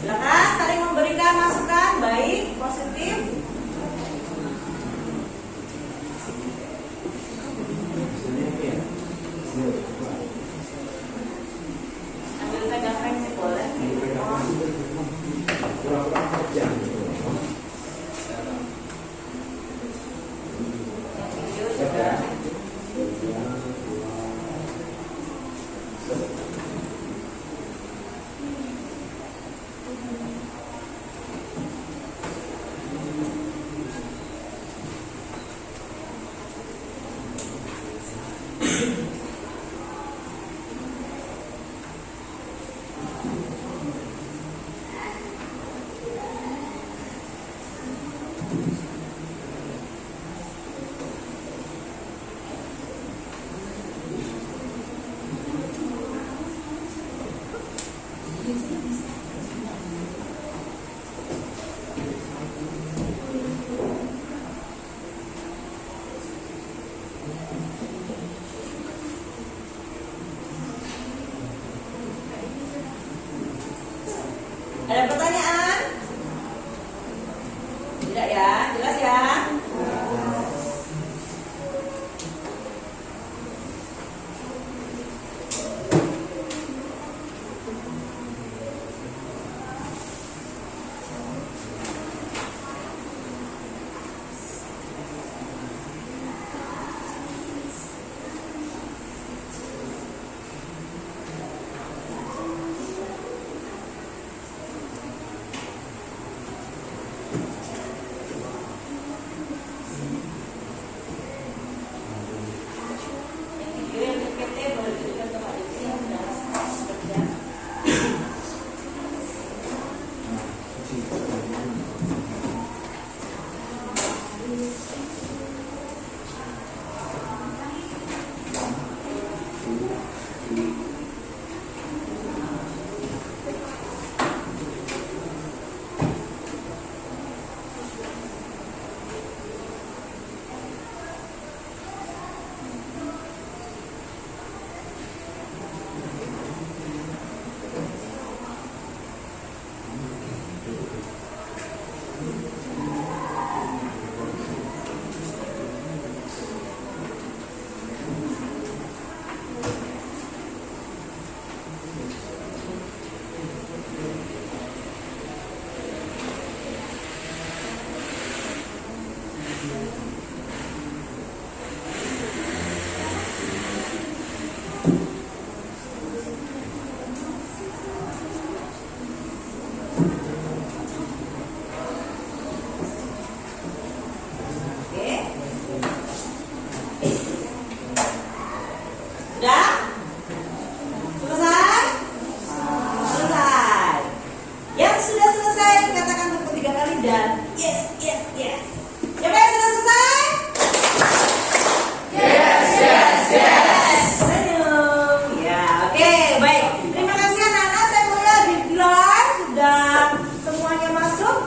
Silakan saling memberikan masukan, baik, positif. Ada pertanyaan? Tidak ya? Jelas ya?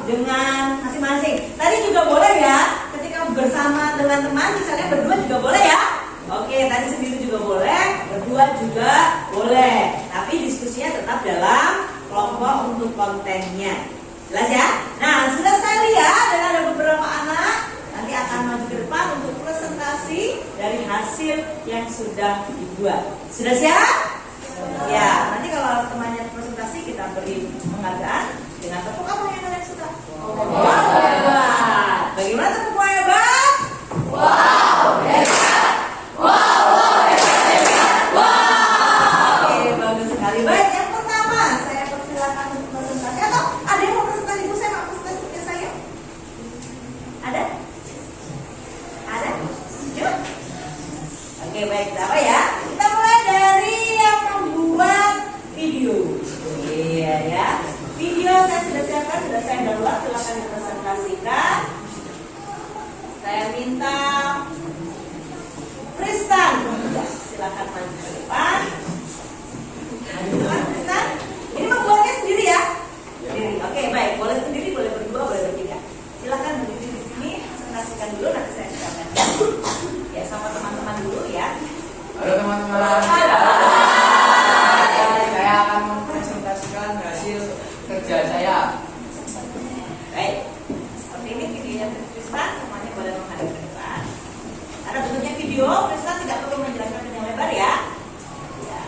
dengan masing-masing. Tadi juga boleh ya, ketika bersama dengan teman, misalnya berdua juga boleh ya. Oke, tadi sendiri juga boleh, berdua juga boleh. Tapi diskusinya tetap dalam kelompok untuk kontennya. Jelas ya? Nah, sudah saya lihat dan ada beberapa anak nanti akan maju ke depan untuk presentasi dari hasil yang sudah dibuat. Sudah siap? Ya, nanti kalau temannya presentasi kita beri penghargaan dengan tepuk apa yang kalian suka? Wow, hebat. Bagaimana tepuk yang hebat? Wow, hebat. Wow, hebat. Wow. Oke, bagus sekali. Baik, yang pertama saya persilakan untuk presentasi. Atau ada yang mau presentasi? Bu, saya mau presentasi ke saya. Ada? Ada? Yuk. Oke, baik. Apa ya? Kita mulai dari yang membuat video. Iya ya. Video saya sudah siapkan, sudah saya download. Silakan dipresentasikan. Saya minta Tristan. Silakan maju ke depan. Maju ke depan, Tristan. Ini membuatnya sendiri ya? Sendiri. Oke, baik. Boleh sendiri, boleh berdua, boleh bertiga. Silakan berdiri di sini. Presentasikan dulu, nanti saya silakan. Ya, sama teman-teman dulu ya. Halo teman-teman. Saya akan mempresentasikan hasil kerja saya. Baik. Seperti ini videonya Tristan, semuanya boleh menghadap ke depan. Ada bentuknya video, Tristan tidak perlu menjelaskan panjang lebar ya. Ya.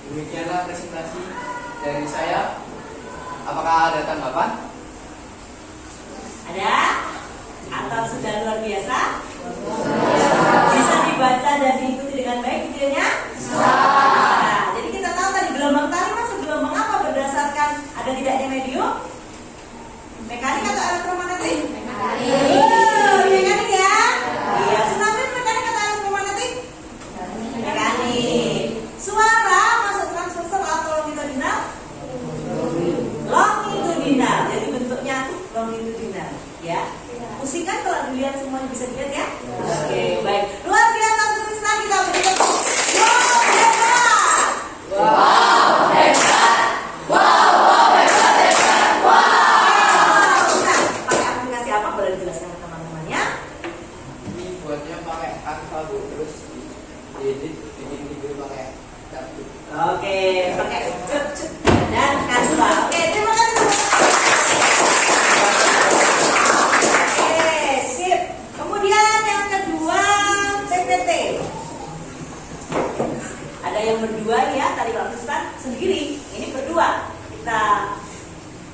Demikianlah presentasi dari saya. Apakah ada tanggapan? Ada? Atau sudah luar biasa? Bisa dibaca dan diikuti dengan baik videonya? Nah, jadi kita tahu tadi gelombang tali masuk gelombang apa berdasarkan ada tidaknya medium? Mekanik atau elektromagnetik? Mekanik ya? Iya, tsunami mekanik atau elektromagnetik? Mekanik. Suara masuk transversal atau longitudinal? Longitudinal. Jadi bentuknya longitudinal, ya. Pusingkan kalau dilihat semuanya bisa dilihat ya. Oke, baik. Luar biasa untuk Tristan, kita berikan. Wow, hebat. Wow, hebat. Wow. Nah, pakai aplikasi apa boleh dijelaskan ke teman-temannya? Ini buatnya pakai Canva terus diedit bikin video pakai Canva. Oke, pakai dan Canva. Oke, terima kasih. Oke, sip. Kemudian yang kedua PPT. Ada yang berdua ya, tadi Pak Tristan sendiri. Ini berdua. Kita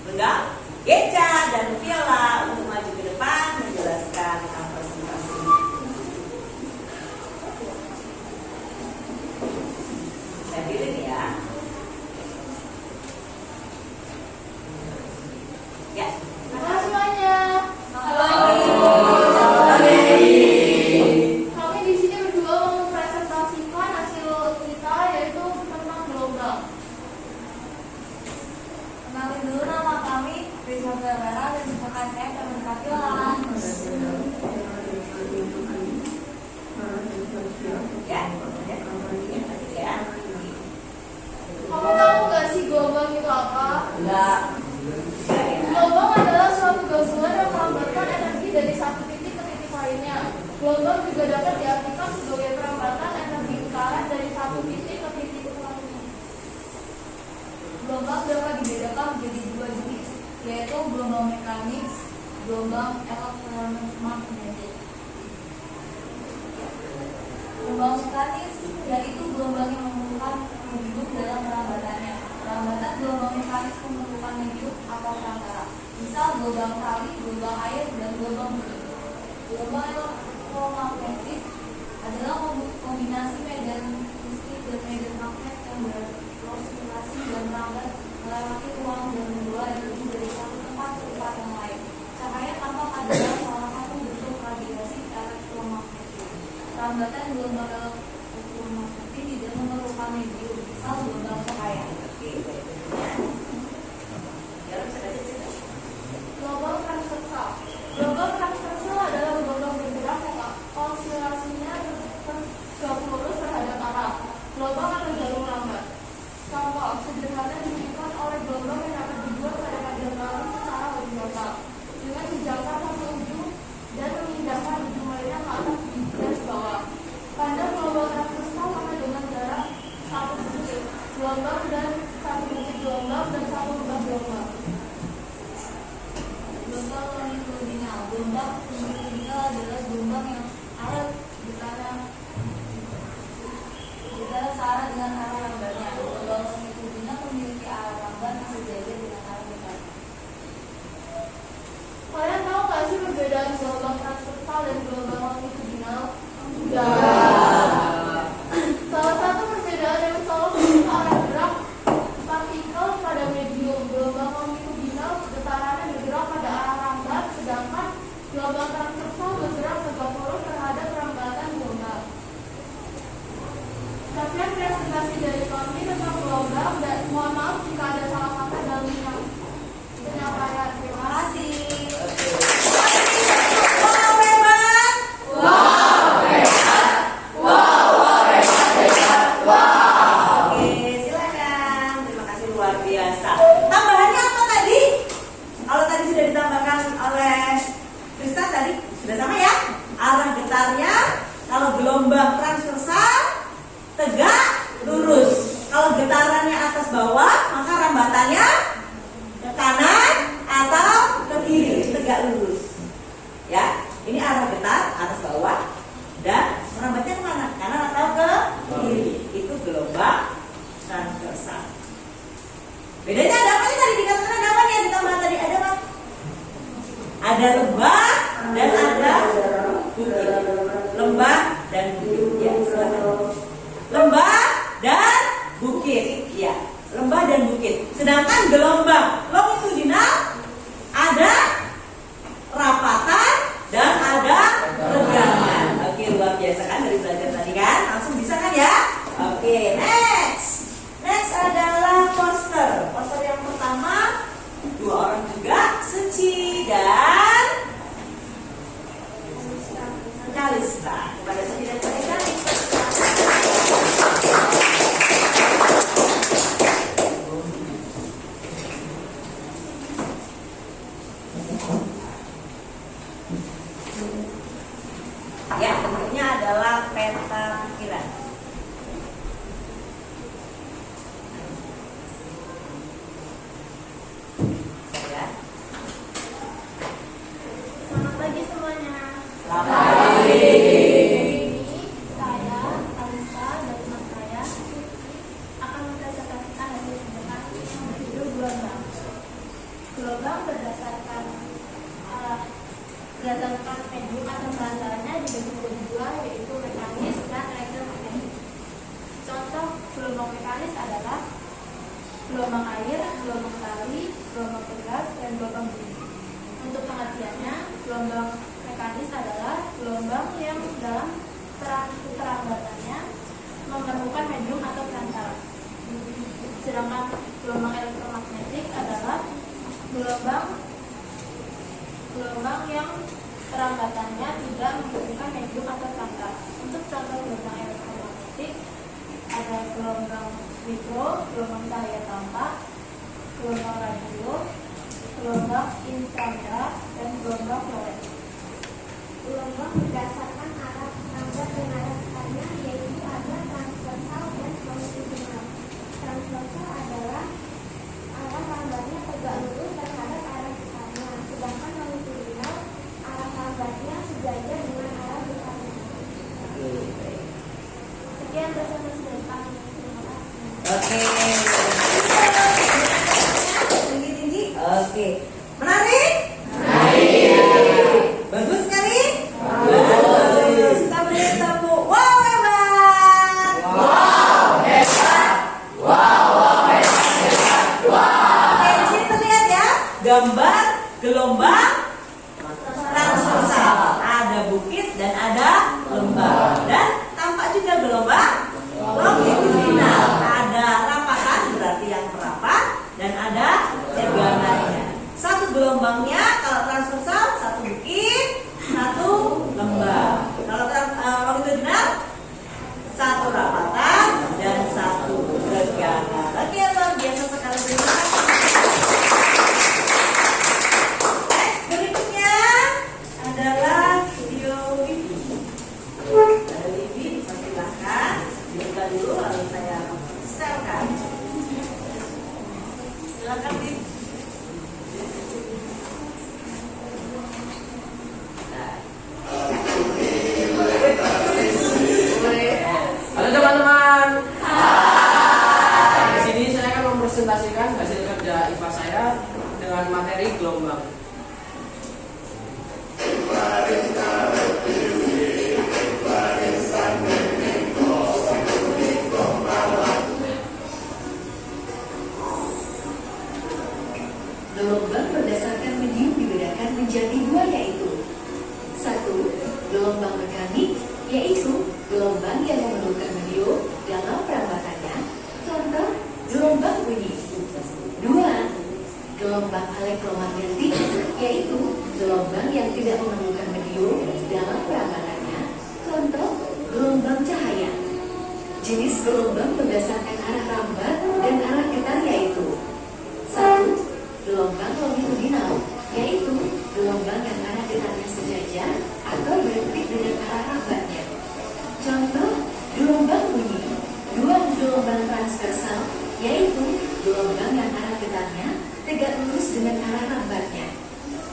pegang Geca dan Viola untuk maju ke depan menjelaskan presentasi. yaitu gelombang mekanis, gelombang elektromagnetik. Gelombang mekanis yaitu gelombang yang memerlukan medium dalam perambatannya. Perambatan gelombang mekanis memerlukan medium atau perantara. Misal gelombang kali, gelombang air, dan gelombang bumi. Gelombang elektromagnetik adalah kombinasi medan listrik dan medan magnet yang beroscilasi dan merambat melewati ruang dan membawa energi dari satu tempat ke tempat yang lain. Cahaya tampak adalah salah satu bentuk radiasi elektromagnetik. Perambatan gelombang elektromagnetik tidak memerlukan medium, misal gelombang cahaya. Gelombang transversal. Gelombang transversal adalah gelombang bergerak yang oscilasinya tegak lurus terhadap arah. Gelombang atau jalur lambat. Contoh sederhana ditunjukkan oleh gelombang yang dapat dibuat pada kadar lalu secara horizontal dengan menjangkau satu ujung dan memindahkan ujung lainnya ke atas dan bawah. Pada gelombang transversal sama dengan jarak satu detik gelombang dan satu detik gelombang dan satu lubang gelombang. Gelombang longitudinal. Gelombang longitudinal adalah gelombang yang arah bertanya searah dengan arah lambatnya. Gelombang longitudinal memiliki arah lambat yang sejajar dengan arah bertanya. Kalian tahu nggak sih perbedaan gelombang transversal dan gelombang longitudinal? Salah satu perbedaan yang selalu memiliki arah gerak partikel pada medium. Gelombang longitudinal getarannya bergerak pada arah lambat, sedangkan gelombang transversal bergerak tegak lurus terhadap perambatan gelombang. Sekian presentasi dari kami tentang gelombang dan mohon maaf jika ada salah kata dalam penyampaian. Terima kasih. Gelombang transversal tegak lurus. Kalau getarannya atas bawah, maka rambatannya ke kanan atau ke kiri, tegak lurus. Ya, ini arah getar atas bawah dan rambatnya kemana? Kanan atau ke kiri. Itu gelombang transversal. Bedanya ada apa sih tadi dikatakan ada apa nih? Ditambah tadi ada apa? Ada lembah dan ada bukit. Lembah dan bukit, ya, silakan. Lembah dan bukit, ya, lembah dan bukit. Sedangkan gelombang longitudinal ada rapatan dan ada regangan. Oke, luar biasa kan dari belajar tadi kan? Langsung bisa kan ya? Oke, next adalah poster. Poster yang pertama dua orang juga, Suci dan Kalista. Kepada Suci dan Kalista. Ya, bentuknya adalah peta pikiran. Ya. Selamat pagi semuanya. Selamat pagi. Ini saya, Kalista, dan teman saya akan mempresentasikan hasil tindakan yang berjudul gelombang. Gelombang berdasarkan medium atau perantaranya dibagi menjadi dua, yaitu mekanis dan elektromagnetik. Contoh gelombang mekanis adalah gelombang air, gelombang tali, gelombang gas, dan gelombang bumi. Untuk pengertiannya, gelombang mekanis adalah gelombang yang dalam perambatannya memerlukan medium atau perantara. Sedangkan gelombang elektromagnetik adalah gelombang yang perambatannya tidak membutuhkan medium atau perantara. Untuk contoh gelombang elektromagnetik ada gelombang mikro, gelombang cahaya tampak, gelombang radio, gelombang inframerah, dan gelombang violet. Gelombang berdasarkan arah lambat dan arah getarnya, yaitu ada transversal dan longitudinal. Transversal adalah arah lambatnya tegak lurus terhadap arah Ya, bersama datang. Terima kasih. Oke. Tinggi-tinggi. Oke. Menarik? Menarik. Bagus sekali? Bagus. Kita beri tepuk. Wow, hebat. Wow, hebat. Wow, hebat. Wow. Oke, di sini terlihat ya gambar gelombang transversal. Ada bukit dan ada lembah. Dan tampak juga gelombang longitudinal. Ada rapatan berarti yang merapat dan ada tegangannya. Satu gelombangnya kalau transversal satu bukit, satu lembah. Kalau longitudinal satu rapatan dan satu tegangan. Oke, luar biasa sekali. Terima kasih. Next, berikutnya adalah video Bibi. Dari Bibi, silahkan dibuka dulu lalu saya setelkan. Silakan Bibi. Halo teman-teman. Di sini saya akan mempresentasikan hasil kerja IPA saya dengan materi gelombang. Gelombang berdasarkan medium dibedakan menjadi dua, yaitu satu, gelombang mekanik, yaitu gelombang yang memerlukan medium dalam perambatannya, contoh gelombang bunyi. Dua, gelombang elektromagnetik, yaitu gelombang yang tidak memerlukan medium dalam perambatannya, contoh gelombang cahaya. Jenis gelombang berdasarkan arah rambat dan arah getar yaitu satu, gelombang longitudinal, yaitu gelombang yang arah getarnya sejajar atau bertitik dengan arah rambatnya. Contoh gelombang bunyi. Dua, gelombang transversal, yaitu gelombang yang arah getarnya tegak lurus dengan arah rambatnya.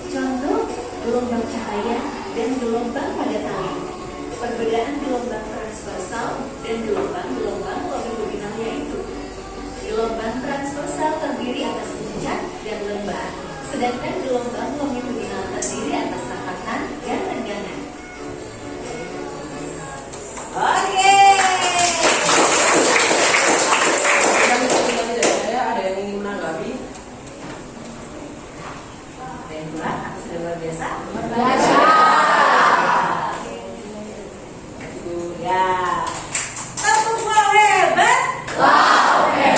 Contoh gelombang cahaya dan gelombang pada tali. Perbedaan gelombang transversal dan gelombang longitudinal yaitu gelombang transversal terdiri atas puncak dan lembah, sedangkan gelombang longitudinal terdiri atas rapatan dan tegangan. Oke. Dan dari saya ada yang ingin menanggapi? Ada yang kurang? Aku sudah luar biasa. Ya. Tepuk wow hebat. Oke,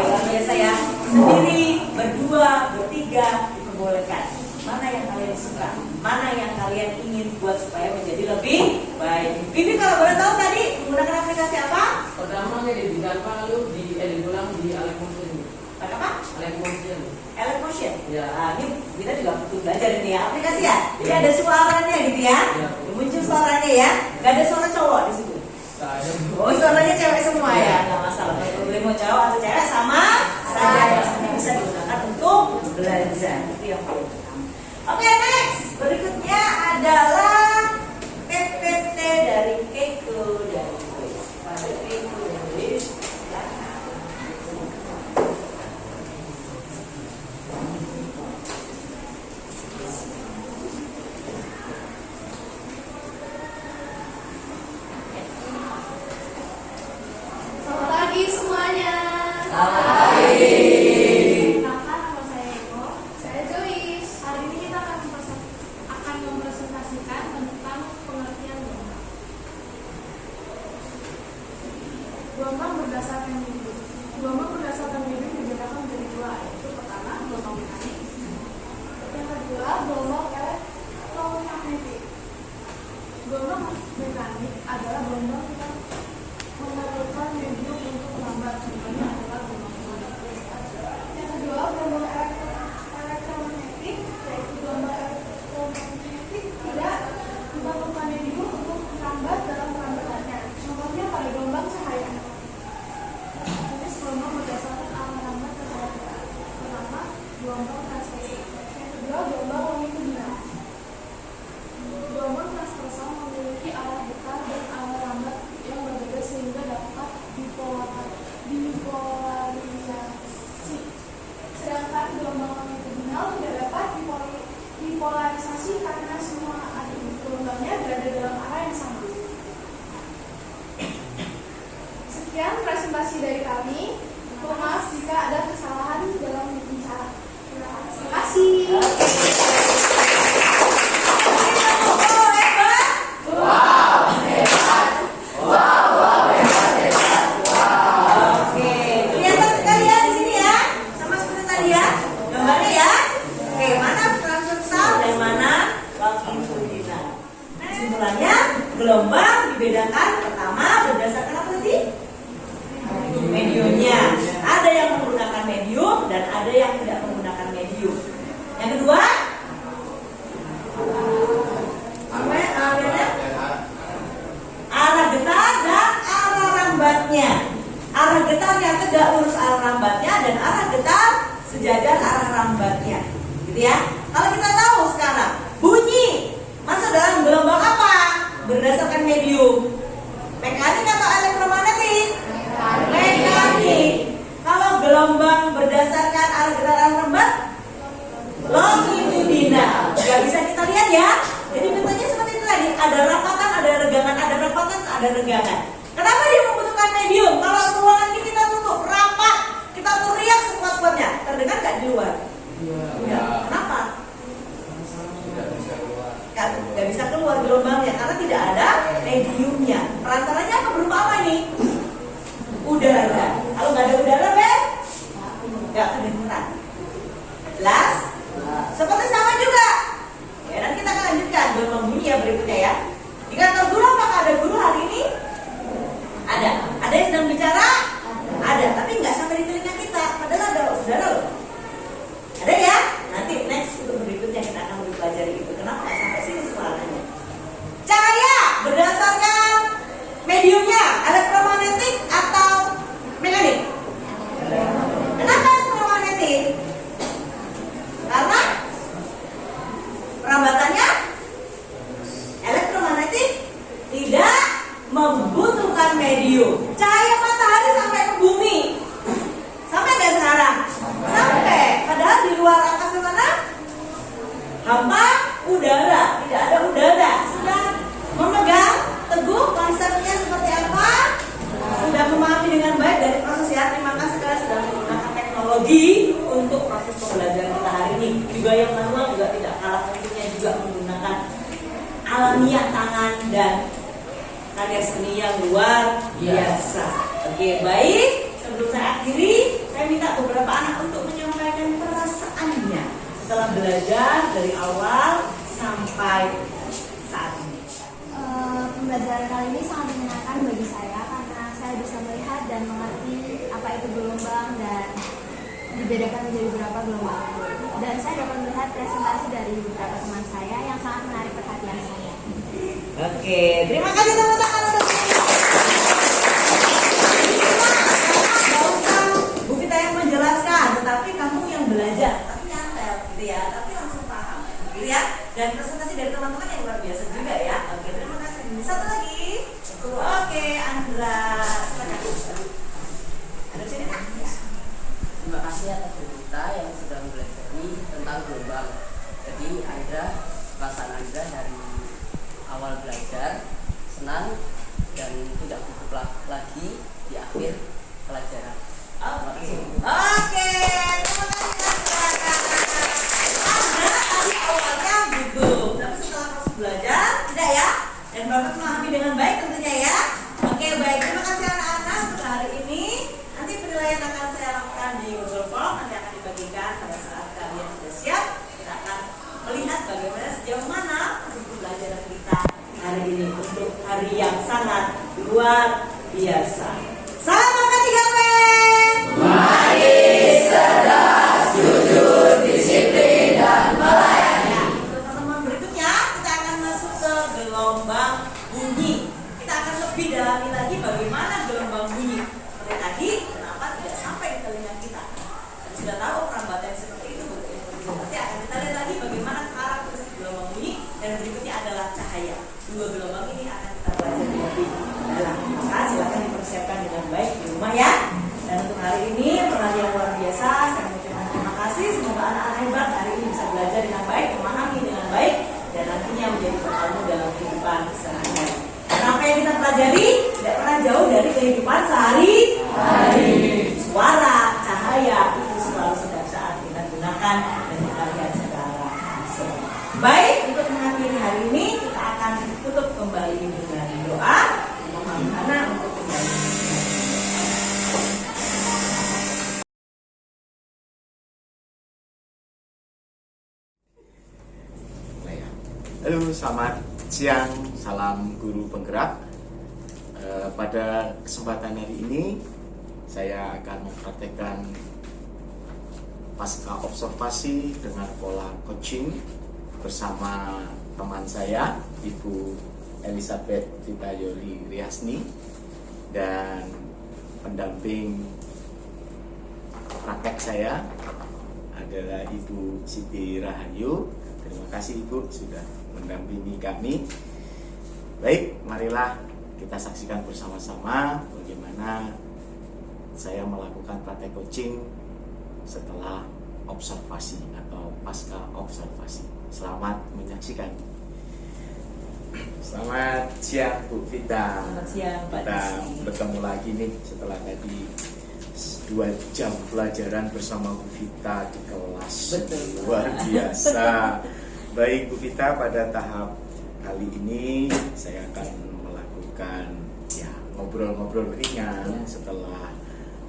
luar biasa ya. Sendiri, berdua, bertiga diperbolehkan. Mana yang kalian suka? Mana yang kalian ingin buat supaya menjadi lebih baik? Bibi kalau boleh tahu tadi menggunakan aplikasi apa? Pertama di Canva, lalu diedit ulang di Alex Motion. Pakai apa? Alex Motion. Elemotion. Ya. Nah, ini kita juga butuh belajar ini ya aplikasi ya. Jadi ada suaranya gitu ya. Ya. Muncul suaranya ya. Gak ada suara cowok di situ. Saya Oh, suaranya cewek semua ya. Gak masalah. Kalau boleh mau cowok atau cewek sama saja. Ini bisa digunakan untuk belajar. Itu yang paling utama. Oke, next. Berikutnya adalah PPT dari Keiko dan Luis. Pada Keiko dan Luis. Silakan. Selamat pagi semuanya. Hai. Kenalkan, nama saya Eko. Saya Joyce. Hari ini kita akan mempresentasikan tentang pengertian gelombang. Gelombang berdasarkan medium. Gelombang berdasarkan medium dibedakan menjadi dua, yaitu pertama gelombang mekanik, yang kedua gelombang elektromagnetik. Gelombang mekanik adalah gelombang yang memerlukan medium untuk melambat, contohnya adalah gelombang magnetis. Yang kedua gelombang elektromagnetik, yaitu gelombang elektromagnetik tidak memerlukan medium untuk melambat dalam perambatannya, contohnya pada gelombang cahaya. Jenis gelombang berdasarkan arah rambat dan arah getar. Pertama, gelombang transversal. Yang kedua, gelombang longitudinal. Gelombang transversal memiliki kasih dari kami. Mohon maaf jika ada kesalahan dalam berbicara. Terima kasih. Oke, kelihatan sekalian di sini ya, sama seperti tadi ya, gambarnya ya. Oke, mana transversal dan mana longitudinal. Kesimpulannya, gelombang dibedakan pertama berdasarkan apa tadi? Mediumnya. Ada yang menggunakan medium dan ada yang tidak menggunakan medium. Yang kedua, arah getar dan arah rambatnya. Arah getar yang tegak lurus arah rambatnya dan arah getar sejajar arah rambatnya. Gitu ya. Kalau kita tahu sekarang bunyi masuk dalam gelombang apa? Berdasarkan medium. Mekanik atau elektromagnetik? Mekanik. Kalau gelombang berdasarkan arah getar arah rambat, longitudinal. Gak bisa kita lihat ya. Jadi bentuknya seperti itu tadi. Ada rapatan, ada regangan, ada rapatan, ada regangan. Kenapa dia membutuhkan medium? Kalau ruangan ini kita tutup rapat, kita teriak sekuat-kuatnya, terdengar nggak di luar? Ya. Kenapa? Nggak bisa keluar gelombangnya karena tidak ada mediumnya. Perantaranya apa, berupa apa ini? Udara. Kalau nggak ada udara, nggak kedengeran. Jelas? Seperti sama juga. Ya, dan kita akan lanjutkan gelombang bunyi ya berikutnya ya. Di kantor guru apakah ada guru hari ini? Ada. Ada yang sedang bicara? Ada. Tapi nggak sampai di telinga kita. Padahal ada saudara loh. Ada ya? Nanti next untuk berikutnya kita akan mempelajari itu. Kenapa nggak sampai sini suaranya? Cahaya berdasarkan mediumnya elektromagnetik atau mekanik? Kenapa elektromagnetik? Karena perambatannya elektromagnetik tidak membutuhkan medium. Cahaya matahari sampai ke bumi, sampai nggak sekarang? Sampai. Padahal di luar angkasa sana hampa udara, tidak ada udara. Sudah memegang teguh konsepnya seperti apa? Sudah memahami dengan baik dari proses ya. Terima kasih kalian sudah menggunakan teknologi untuk proses pembelajaran kita hari ini. Juga yang manual juga tidak kalah pentingnya juga menggunakan alamiah tangan dan karya seni yang luar biasa. Oke, baik. Sebelum saya akhiri, saya minta beberapa anak untuk menyampaikan perasaannya setelah belajar dari awal sampai saat ini. Pembelajaran kali ini sangat menyenangkan bagi saya karena saya bisa melihat dan mengerti apa itu gelombang dan dibedakan menjadi beberapa gelombang itu. Dan saya dapat melihat presentasi dari beberapa teman saya yang sangat menarik perhatian saya. Oke, terima kasih teman-teman untuk Bu Vita yang menjelaskan, tetapi kamu yang belajar, tapi nyantel gitu ya, tapi langsung paham gitu ya. Dan presentasi dari teman-teman yang luar biasa juga ya. Oke, terima kasih. Satu lagi. Oke, Andra, silakan. Ada sini nak? Ya. Terima kasih atas Bu Vita yang sudah mempelajari tentang gelombang. Jadi perasaan Andra dari awal belajar senang dan tidak gugup lagi di akhir pelajaran. Oke, terima kasih Andra. Tadi awalnya gugup, tapi setelah proses belajar tidak ya, dan Bapak memahami dengan baik tentunya ya. Oke, baik, terima kasih anak-anak untuk hari ini. Nanti penilaian akan saya lakukan di Google Form, nanti akan dibagikan pada saat kalian sudah siap. Kita akan melihat bagaimana sejauh mana proses pembelajaran kita hari ini untuk hari yang sangat luar biasa. Salam makan 3P. Mari cerdas, jujur, disiplin, dan melayani. Untuk pertemuan berikutnya kita akan masuk ke gelombang bunyi. Kita akan lebih dalami lagi bagaimana gelombang bunyi. Seperti tadi, kenapa tidak sampai di telinga kita. Dan sudah tahu perambatan seperti itu. Nanti akan kita lihat lagi bagaimana karakteristik gelombang bunyi. Dan berikutnya adalah cahaya. Dua gelombang ini akan kita pelajari lebih dalam. Maka silakan dipersiapkan dengan baik di rumah ya. Dan untuk hari ini perhatian luar biasa. Saya mengucapkan terima kasih. Semoga anak-anak hebat hari ini bisa belajar dengan baik, memahami dengan baik, dan nantinya menjadi berkamu dalam kehidupan sehari-hari. Dan apa yang kita pelajari tidak pernah jauh dari kehidupan sehari-hari. awali dengan doa, mohon anak untuk kembali. Halo, selamat siang, salam guru penggerak. Pada kesempatan hari ini saya akan mempraktekkan pasca observasi dengan pola coaching bersama teman saya, Ibu Elizabeth Vitayoli Riasni, dan pendamping praktek saya adalah Ibu Siti Rahayu. Terima kasih Ibu sudah mendampingi kami. Baik, marilah kita saksikan bersama-sama bagaimana saya melakukan praktek coaching setelah observasi atau pasca observasi. Selamat menyaksikan. Selamat siang Bu Vita. Selamat siang Pak Kita Desi. bertemu lagi nih setelah tadi 2 jam pelajaran bersama Bu Vita di kelas. Betul. Luar biasa. Baik Bu Vita, pada tahap kali ini saya akan melakukan ya ngobrol-ngobrol ringan setelah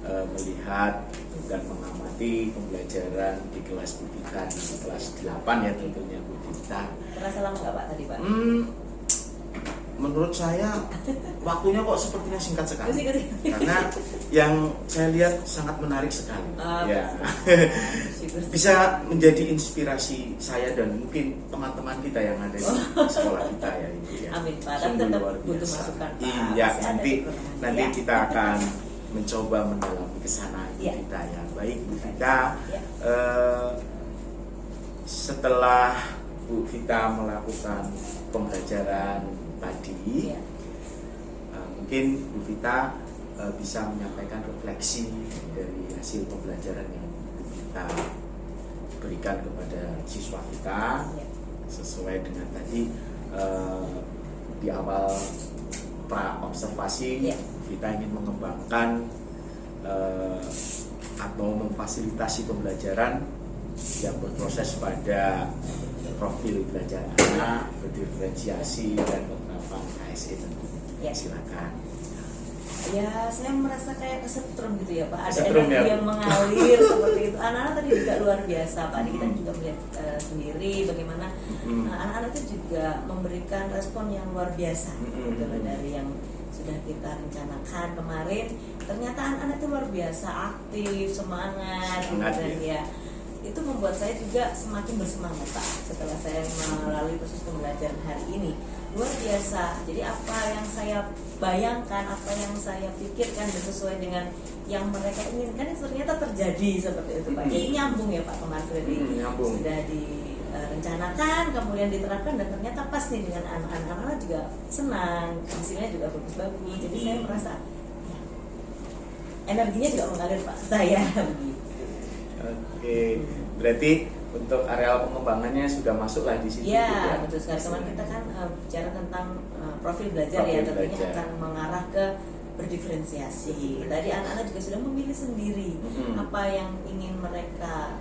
melihat dan mengamati pembelajaran di kelas Bu Vita di kelas 8 ya tentunya Bu Vita. Terasa lama nggak Pak tadi Pak? Menurut saya waktunya kok sepertinya singkat sekali. Singkat. Karena yang saya lihat sangat menarik sekali. Ya. Syukur. Bisa menjadi inspirasi saya dan mungkin teman-teman kita yang ada di sekolah kita ya Ibu ya. Amin Pak. Tapi Sungguh tetap luar butuh biasa. masukan Pak. Iya, Pasti ada nanti kekurangan. Ya. kita akan mencoba mendalami ke sana Bu Ya. Vita ya. Baik Bu Vita, Ya. setelah Bu Vita melakukan pembelajaran tadi, Ya. mungkin Bu Vita bisa menyampaikan refleksi dari hasil pembelajaran yang Bu Vita berikan kepada siswa kita Ya. sesuai dengan tadi di awal pra observasi. Ya. Bu Vita ingin mengembangkan atau memfasilitasi pembelajaran yang berproses pada profil belajar anak, berdiferensiasi dan penerapan KSE tentunya. Ya. Silakan. Ya, saya merasa kayak kesetrum gitu ya Pak. Ada Kesetrum, energi ya. yang mengalir seperti itu. Anak-anak tadi juga luar biasa Pak. Kita juga melihat sendiri bagaimana anak-anak itu juga memberikan respon yang luar biasa gitu loh, dari yang sudah kita rencanakan kemarin. Ternyata anak-anak itu luar biasa aktif, semangat gitu, Semangat, dan ya itu membuat saya juga semakin bersemangat Pak setelah saya melalui proses pembelajaran hari ini. Luar biasa. Jadi apa yang saya bayangkan, apa yang saya pikirkan dan sesuai dengan yang mereka inginkan itu ternyata terjadi seperti itu Pak. Jadi nyambung ya Pak kemarin Nyambung. sudah direncanakan, kemudian diterapkan dan ternyata pas nih dengan anak-anak juga senang, hasilnya juga bagus-bagus. Jadi saya merasa ya, energinya juga mengalir Pak saya. Oke, berarti untuk areal pengembangannya sudah masuklah di situ. Iya, betul sekali. Kemarin kita kan bicara tentang profil belajar ya, Profil tentunya belajar. akan mengarah ke berdiferensiasi. Tadi anak-anak juga sudah memilih sendiri apa yang ingin mereka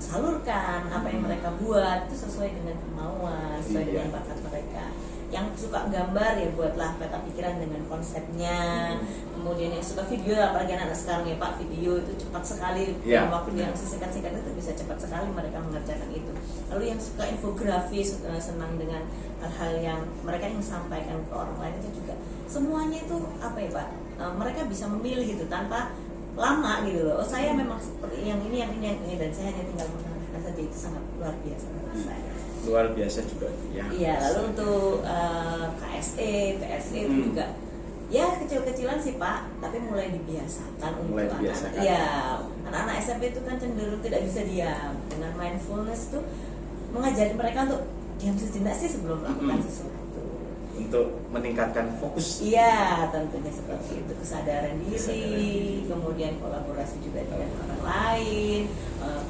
salurkan, apa yang mereka buat itu sesuai dengan kemauan, sesuai Iya. dengan bakat mereka. Yang suka gambar ya buatlah peta pikiran dengan konsepnya. Kemudian yang suka video, apalagi anak sekarang ya Pak, video itu cepat sekali, Ya, dalam waktu benar. yang sesingkat-singkat itu bisa cepat sekali mereka mengerjakan itu. Lalu yang suka infografis, senang dengan hal-hal yang mereka ingin sampaikan ke orang lain itu juga semuanya itu apa ya Pak, mereka bisa memilih gitu tanpa lama gitu loh. Oh saya memang seperti yang ini, dan saya hanya tinggal mengarahkan saja. Itu sangat luar biasa menurut saya. Luar biasa juga ya. Iya, lalu untuk KSE, TSE itu juga ya kecil-kecilan sih Pak, tapi mulai dibiasakan Mulai untuk dibiasakan. anak. Iya, anak-anak SMP itu kan cenderung tidak bisa diam. Dengan mindfulness itu mengajari mereka untuk diam sejenak sih sebelum melakukan sesuatu. Untuk meningkatkan fokus. Iya, tentunya seperti itu, kesadaran diri, kemudian kolaborasi juga dengan orang lain,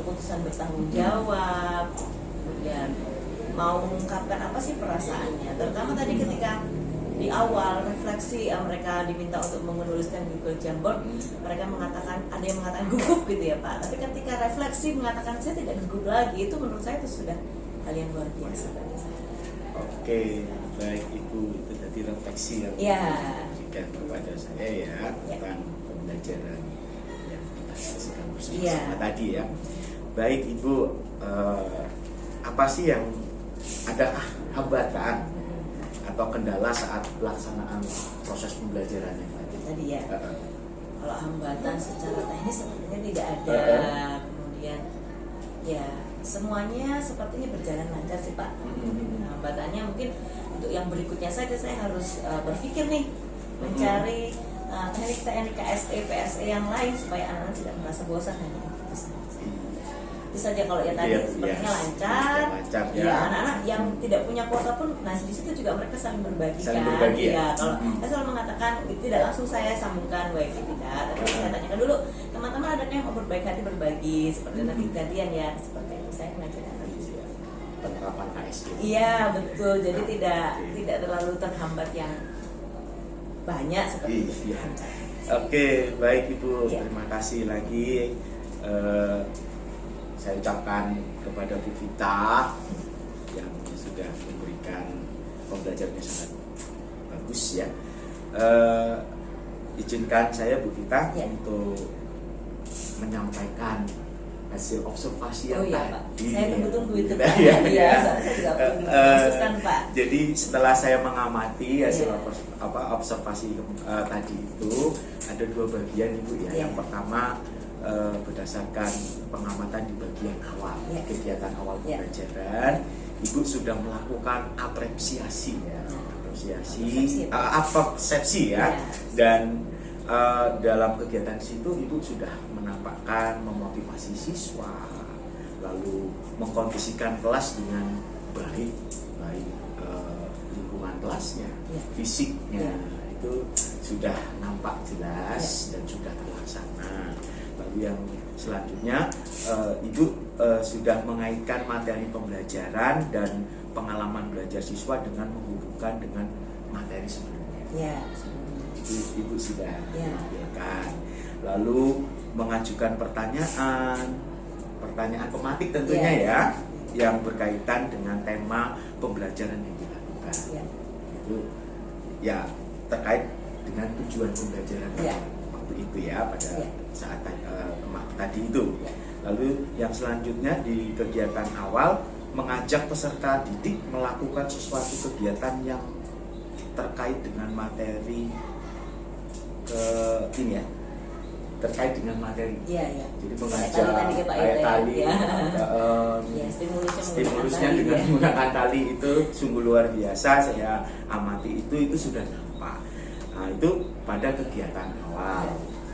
keputusan bertanggung jawab, kemudian mau mengungkapkan apa sih perasaannya. Terutama tadi ketika di awal refleksi mereka diminta untuk menuliskan Google Jamboard, mereka mengatakan, ada yang mengatakan gugup gitu ya Pak. Tapi ketika refleksi mengatakan saya tidak gugup lagi, itu menurut saya itu sudah hal yang luar biasa bagi saya. Oke, baik Ibu, itu tadi mengikuti refleksi yang Iya. diberikan kepada saya ya tentang pembelajaran yang kita saksikan bersama tadi ya. Baik Ibu, apa sih yang adakah hambatan atau kendala saat pelaksanaan proses pembelajaran yang tadi ya? Kalau hambatan secara teknis sepertinya tidak ada, kemudian ya semuanya sepertinya berjalan lancar sih Pak. Hambatannya mungkin untuk yang berikutnya saja saya harus berpikir nih mencari teknik-teknik KSE, PSE yang lain supaya anak-anak tidak merasa bosan hanya itu saja. Kalau yang tadi sepertinya lancar, ya anak-anak yang tidak punya kuota pun, nah di situ juga mereka saling berbagi kan. Ya, kalau saya selalu mengatakan tidak langsung saya sambungkan wifi tidak, tapi saya tanyakan dulu teman-teman ada yang mau berbaik hati berbagi seperti nanti gantian ya, seperti itu saya mengajarkan penerapan KSE. Iya betul, jadi tidak terlalu terhambat yang banyak seperti itu. Oke, baik Ibu, terima kasih lagi. Saya ucapkan kepada Bu Vita yang sudah memberikan pembelajarannya sangat bagus ya. Izinkan saya Bu Vita untuk menyampaikan hasil observasi yang tadi. Saya tunggu-tunggu itu Pak. Saya juga masukkan Pak. Jadi setelah saya mengamati hasil observasi tadi itu ada dua bagian Ibu ya. Yang pertama berdasarkan pengamatan di bagian awal kegiatan awal pembelajaran, Ibu sudah melakukan apresiasi ya, persepsi ya, dan dalam kegiatan situ Ibu sudah menampakkan memotivasi siswa, lalu mengkondisikan kelas dengan baik lingkungan kelasnya, fisiknya itu sudah nampak jelas dan sudah terlaksana. Lalu yang selanjutnya Ibu sudah mengaitkan materi pembelajaran dan pengalaman belajar siswa dengan menghubungkan dengan materi sebelumnya. Ibu sudah menampilkan. Lalu mengajukan pertanyaan pematik tentunya ya, yang berkaitan dengan tema pembelajaran yang dilakukan. Itu ya terkait dengan tujuan pembelajaran waktu itu ya, pada saat tadi itu. Lalu yang selanjutnya di kegiatan awal mengajak peserta didik melakukan sesuatu kegiatan yang terkait dengan materi terkait dengan materi. Jadi mengajak kayak tali, stimulusnya dengan menggunakan tali itu sungguh luar biasa. Saya amati itu sudah nampak. Nah itu pada kegiatan awal.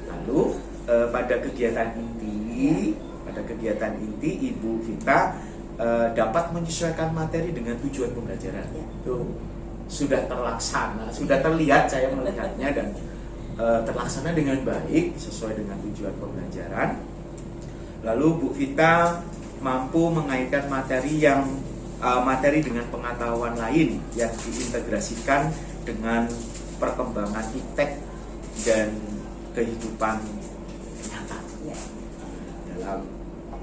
Lalu pada kegiatan inti Ibu Vita dapat menyesuaikan materi dengan tujuan pembelajaran. Itu sudah terlaksana, sudah terlihat saya melihatnya dan terlaksana dengan baik sesuai dengan tujuan pembelajaran. Lalu Bu Vita mampu mengaitkan materi dengan pengetahuan lain yang diintegrasikan dengan perkembangan iptek dan kehidupan nyata dalam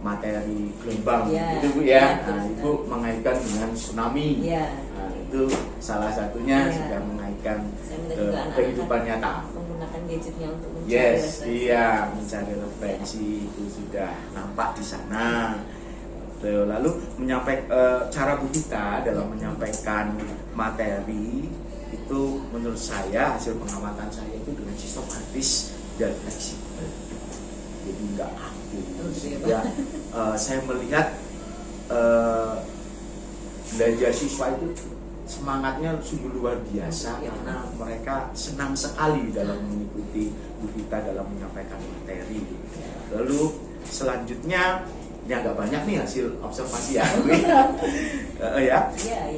materi gelombang itu Bu ya. Nah, Ibu mengaitkan dengan tsunami. Nah, itu salah satunya sudah mengaitkan ke kehidupan nyata. Menggunakan gadgetnya untuk mencari mencari referensi itu sudah nampak di sana. Lalu cara Bu Vita dalam menyampaikan materi itu menurut saya, hasil pengamatan saya itu dengan sistematis dan fleksibel. Jadi nggak kaku. Saya melihat belajar siswa itu semangatnya sungguh luar biasa karena mereka senang sekali dalam mengikuti Bu Vita dalam menyampaikan materi. Lalu selanjutnya ini agak banyak nih hasil observasi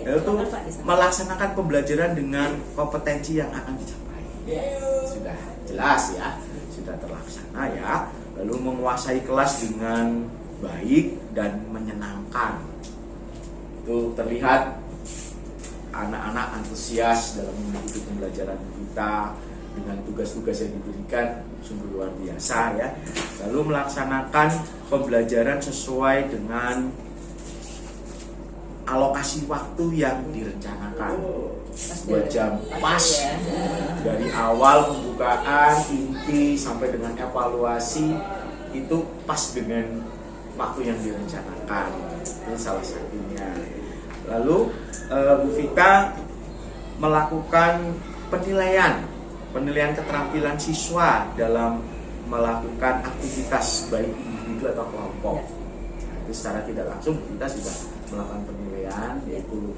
itu melaksanakan pembelajaran dengan kompetensi yang akan dicapai. Sudah jelas ya, sudah terlaksana ya. Lalu menguasai kelas dengan baik dan menyenangkan. Itu terlihat anak-anak antusias dalam mengikuti pembelajaran kita dengan tugas-tugas yang diberikan sungguh luar biasa ya. Lalu melaksanakan pembelajaran sesuai dengan alokasi waktu yang direncanakan. 2 jam pas ya. dari awal pembukaan inti sampai dengan evaluasi itu pas dengan waktu yang direncanakan. Itu salah satunya. Lalu Bu Vita melakukan penilaian keterampilan siswa dalam melakukan aktivitas baik individu atau kelompok. Nah, itu secara tidak langsung kita sudah melakukan penilaian, yaitu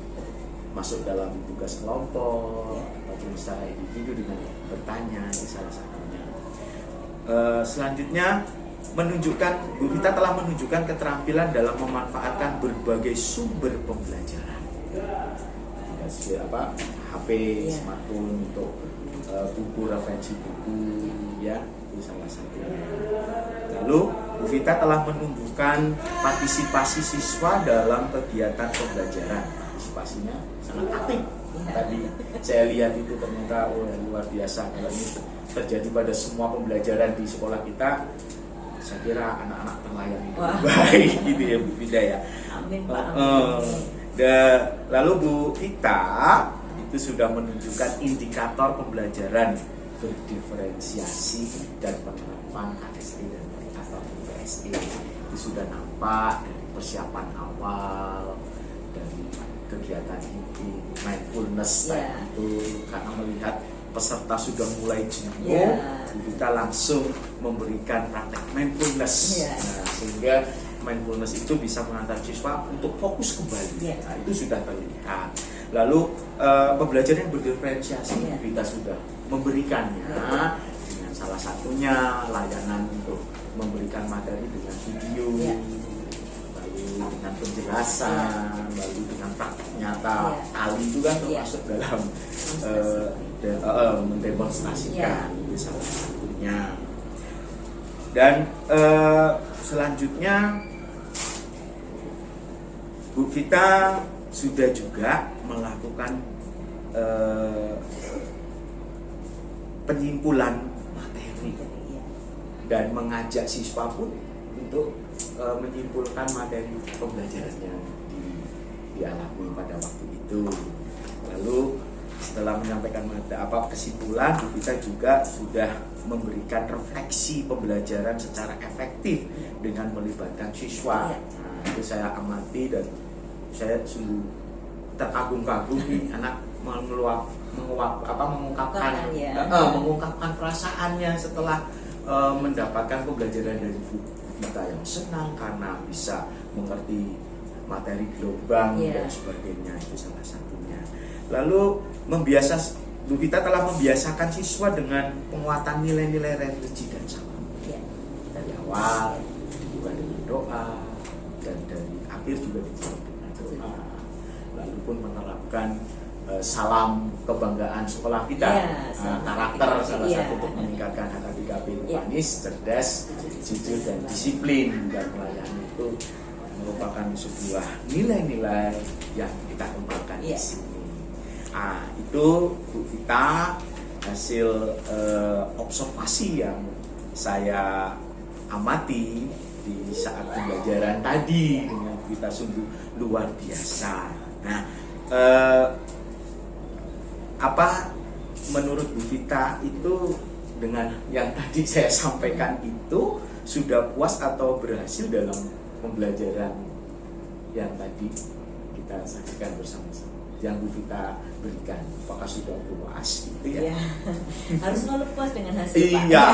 masuk dalam tugas kelompok ataupun secara individu dengan bertanya, itu salah satunya. Selanjutnya Bu Vita telah menunjukkan keterampilan dalam memanfaatkan berbagai sumber pembelajaran. HP, smartphone untuk buku, referensi buku, ya, itu salah satunya. Lalu Bu Vita telah menumbuhkan partisipasi siswa dalam kegiatan pembelajaran. Partisipasinya sangat aktif. Tadi saya lihat itu ternyata luar biasa. Kalau ini terjadi pada semua pembelajaran di sekolah kita, saya kira anak-anak terlayani dengan baik gitu ya Bu Vita ya. Amin Pak. Lalu Bu Vita itu sudah menunjukkan indikator pembelajaran berdiferensiasi dan penerapan KSE dan indikator PSE. Itu sudah nampak dari persiapan awal, dari kegiatan inti, mindfulness itu, karena melihat peserta sudah mulai jenuh, kita langsung memberikan praktek mindfulness. Nah, sehingga mindfulness itu bisa mengantar siswa untuk fokus kembali. Nah, itu sudah terlihat. Lalu pembelajaran yang berdiferensiasi kita sudah memberikannya dengan salah satunya layanan untuk memberikan materi dengan video, lalu dengan penjelasan, lalu dengan praktik nyata. Kali itu kan termasuk dalam mendemonstrasikan, itu salah satunya. Dan selanjutnya Bu Vita sudah juga melakukan penyimpulan materi dan mengajak siswa pun untuk menyimpulkan materi pembelajaran yang dialami pada waktu itu. Lalu setelah menyampaikan kesimpulan, Bu Vita juga sudah memberikan refleksi pembelajaran secara efektif dengan melibatkan siswa. Nah, itu saya amati dan saya sungguh terkagum-kagum nih anak mengungkapkan perasaannya setelah mendapatkan pembelajaran dari Bu Vita, yang senang karena bisa mengerti materi gelombang dan sebagainya, itu salah satunya. Lalu Bu Vita telah membiasakan siswa dengan penguatan nilai-nilai religi dan salam. Dari awal juga dengan doa, dan dari akhir juga dijawab dengan doa. Lalu pun menerapkan salam kebanggaan sekolah kita, karakter salah satu untuk meningkatkan HKBKP manis, cerdas, jujur dan disiplin dan melayani itu merupakan sebuah nilai-nilai yang kita kembangkan di sini. Nah, itu Bu Vita hasil observasi yang saya amati di saat pembelajaran tadi dengan Bu Vita sungguh luar biasa. Nah, apa menurut Bu Vita itu dengan yang tadi saya sampaikan itu sudah puas atau berhasil dalam pembelajaran yang tadi kita saksikan bersama-sama yang Bu Vita berikan? Apakah sudah puas gitu ya? Harus selalu puas dengan hasil Pak. Iya,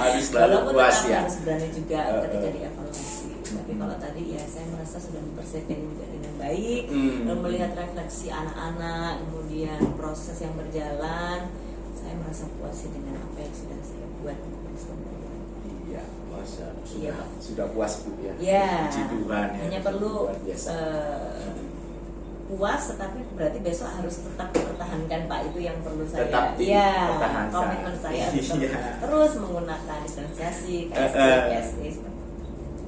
harus selalu puas ya. Harus berani juga ketika dievaluasi. Tapi kalau tadi ya saya merasa sudah mempersiapkan juga dengan baik, dan melihat refleksi anak-anak, kemudian proses yang berjalan, saya merasa puas dengan apa yang sudah saya buat. Iya, sudah puas Bu ya. Puji Tuhan ya. Hanya perlu puas, tetapi berarti besok harus tetap dipertahankan Pak, itu yang perlu saya. Tetap dipertahankan. Komitmen saya terus menggunakan diferensiasi, KSE, PSE.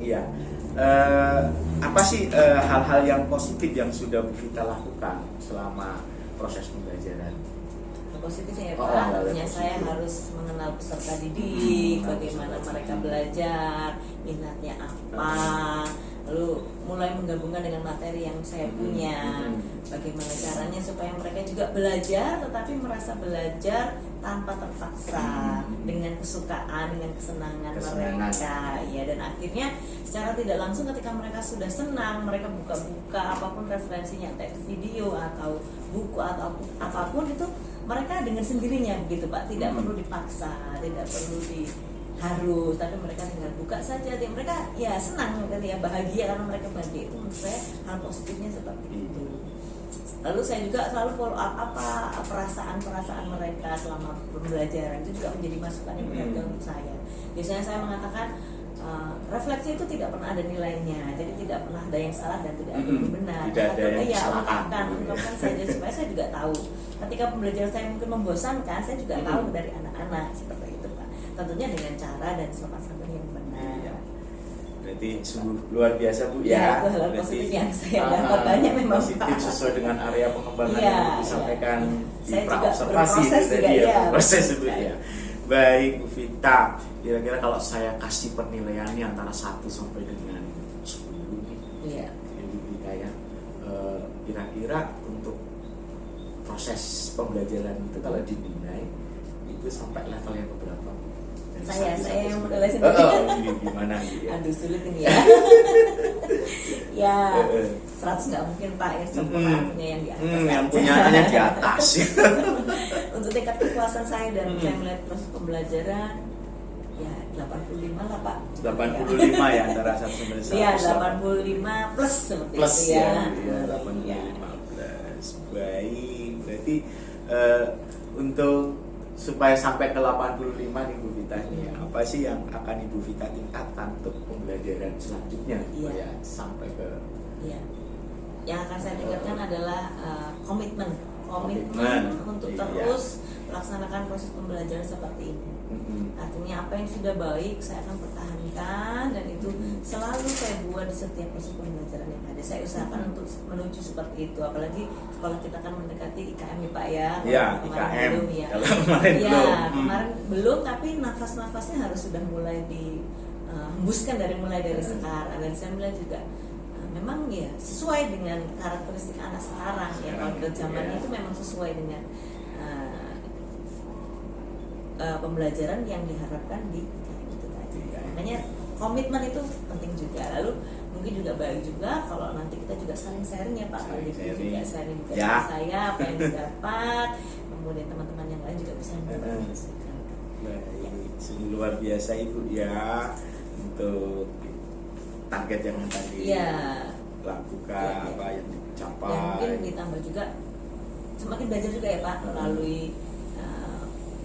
Iya. Apa sih hal-hal yang positif yang sudah Bu Vita lakukan selama proses pembelajaran? Positifnya ya Pak, tentunya saya harus mengenal peserta didik, bagaimana mereka belajar, minatnya apa, lalu mulai menggabungkan dengan materi yang saya punya. Bagaimana caranya supaya mereka juga belajar tetapi merasa belajar tanpa terpaksa, dengan kesukaan, dengan kesenangan mereka ya. Dan akhirnya secara tidak langsung ketika mereka sudah senang, mereka buka-buka apapun referensinya, teks video atau buku atau apapun itu, mereka dengan sendirinya begitu Pak, tidak perlu dipaksa, tidak perlu harus, tapi mereka tinggal buka saja, mereka ya senang, ya bahagia karena mereka bahagia. Itu menurut saya hal positifnya seperti itu. Lalu saya juga selalu follow up apa perasaan mereka selama pembelajaran, itu juga menjadi masukan yang berharga untuk saya. Biasanya saya mengatakan refleksi itu tidak pernah ada nilainya, jadi tidak pernah ada yang salah dan tidak ada yang benar. Tidak ada yang disalahkan. Ungkapkan saja supaya saya juga tahu. Ketika pembelajaran saya mungkin membosankan, saya juga tahu dari anak-anak seperti itu Pak. Tentunya dengan cara dan sopan santun yang benar. Iya. Berarti sungguh luar biasa Bu Ya, ya. itu hal positif yang saya dapat banyak memang positif Pak. sesuai dengan area pengembangan Iya, yang disampaikan di saya juga pra-observasi berproses itu juga, tadi iya. proses Bu ya. Baik Bu Vita, kira-kira kalau saya kasih penilaiannya antara 1 sampai dengan 10 nih. Iya. Bu Vita ya. Kira-kira untuk proses pembelajaran itu kalau dinilai itu sampai level yang berapa? Saya yang menilai sendiri. Gimana gitu ya? Aduh sulit ini ya. Ya 100 nggak mungkin Pak, ya sempurna punya yang di atas. Yang aja. punyanya di atas. Untuk tingkat kepuasan saya dan saya melihat proses pembelajaran ya 85 lah Pak. 85 ya antara 1 sampai 100. Iya 85 plus seperti Plus itu ya. ya 85 plus. Baik, berarti untuk supaya sampai ke 85 nih Bu Vita nih, apa sih yang akan Ibu Vita tingkatkan untuk pembelajaran selanjutnya Iya. ya sampai ke Iya. Yang akan saya tingkatkan adalah komitmen untuk Iya. terus melaksanakan proses pembelajaran seperti ini. Artinya apa yang sudah baik saya akan pertahankan dan itu selalu saya buat di setiap proses pembelajaran yang ada. Saya usahakan untuk menuju seperti itu. Apalagi sekolah kita kan mendekati IKM nih Pak ya. Ya, Kemarin IKM. belum ya. Kalau kemarin Ya, belum. kemarin belum, tapi nafas-nafasnya harus sudah mulai dihembuskan mulai dari sekarang. Dan saya melihat juga memang ya sesuai dengan karakteristik anak sekarang ya. Kalau ke zamannya itu memang sesuai dengan pembelajaran yang diharapkan di IKM itu tadi. Makanya komitmen itu penting juga. Lalu mungkin juga baik juga kalau nanti kita juga saling sharing ya Pak. Kalau juga sharing juga Ya. saya apa yang didapat, kemudian teman-teman yang lain juga bisa mendiskusikan. Baik, sungguh luar biasa Ibu ya untuk target yang tadi Iya. lakukan, Ya. apa yang Dan dicapai. mungkin ditambah juga semakin belajar juga ya Pak melalui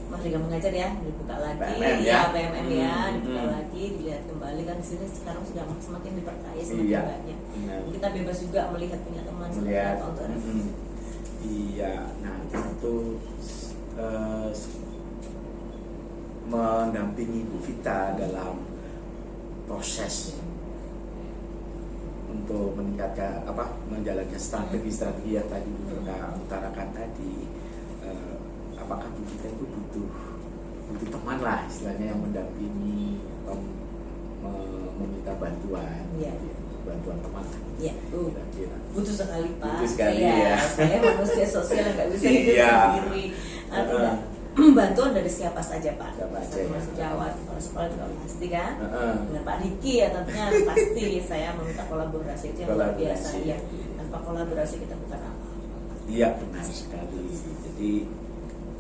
Merdeka Mengajar ya, dibuka lagi PMM ya. PMM ya, dibuka lagi, dilihat kembali kan di sini sekarang sudah semakin diperkaya semakin Iya. banyak. Benar. Kita bebas juga melihat punya teman Melihat. seperti apa untuk referensi. Iya, nah tentu mendampingi Bu Vita dalam proses untuk meningkatkan menjalankan strategi yang tadi kita utarakan tadi. Apakah Bu Vita itu butuh teman lah istilahnya yang mendampingi atau meminta bantuan, Iya. bantuan teman. Iya, Kira-kira. butuh sekali Pak. Butuh sekali, ya. Saya manusia sosial yang nggak bisa hidup Iya. sendiri. Tidak. Bantuan dari siapa saja Pak. Siapa aja, Termasuk ya. Jawa, kepala sekolah juga pasti kan. Heeh. Dengan Pak Diki ya tentunya pasti saya meminta kolaborasi itu yang luar biasa Kolaborasi. ya. Tanpa kolaborasi kita bukan apa. Iya benar sekali. Jadi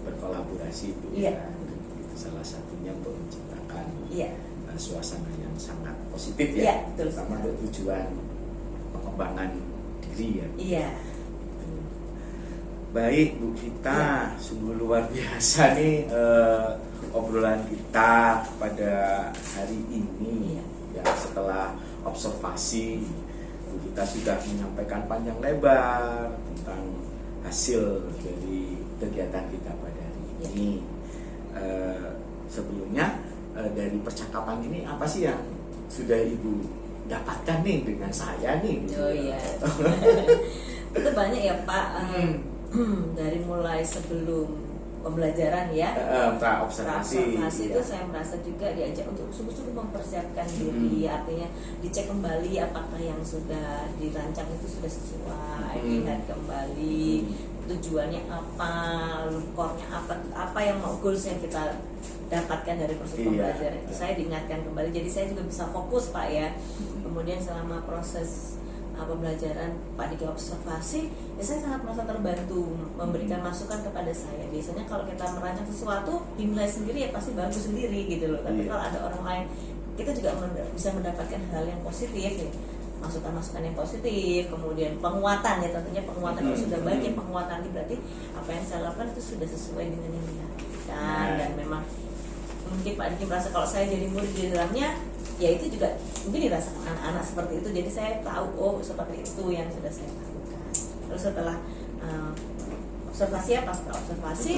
berkolaborasi itu Iya. ya, itu salah satunya untuk menciptakan Iya. suasana yang sangat positif ya, Iya, betul terutama sekali. untuk tujuan pengembangan diri ya. Iya. Baik Bu Vita, sungguh luar biasa nih obrolan kita pada hari ini. Iya. Ya setelah observasi Bu Vita sudah menyampaikan panjang lebar tentang hasil dari kegiatan kita pada hari ini. Sebelumnya dari percakapan ini apa sih yang sudah Ibu dapatkan nih dengan saya nih? Oh iya. Itu banyak ya Pak. Dari mulai sebelum pembelajaran ya. Pra-observasi. Observasi itu Ya. saya merasa juga diajak untuk sungguh-sungguh mempersiapkan diri, artinya dicek kembali apakah yang sudah dirancang itu sudah sesuai, lihat kembali tujuannya apa, core-nya apa yang mau goals yang kita dapatkan dari proses Iya. pembelajaran itu. Saya diingatkan kembali, jadi saya juga bisa fokus Pak ya. Kemudian selama proses pembelajaran Pak Diki observasi, ya saya sangat merasa terbantu memberikan masukan kepada saya. Biasanya kalau kita merancang sesuatu dinilai sendiri ya pasti bagus sendiri gitu loh. Tapi Iya. kalau ada orang lain, kita juga bisa mendapatkan hal yang positif ya. Masukan-masukan yang positif, kemudian penguatan ya, tentunya penguatan. Kalau sudah banyak penguatan ini berarti apa yang saya lakukan itu sudah sesuai dengan yang diharapkan. Dan memang mungkin Pak Diki merasa kalau saya jadi murid di dalamnya, ya itu juga mungkin dirasakan anak-anak seperti itu. Jadi saya tahu, oh seperti itu yang sudah saya lakukan. Terus setelah observasi ya, pasca observasi,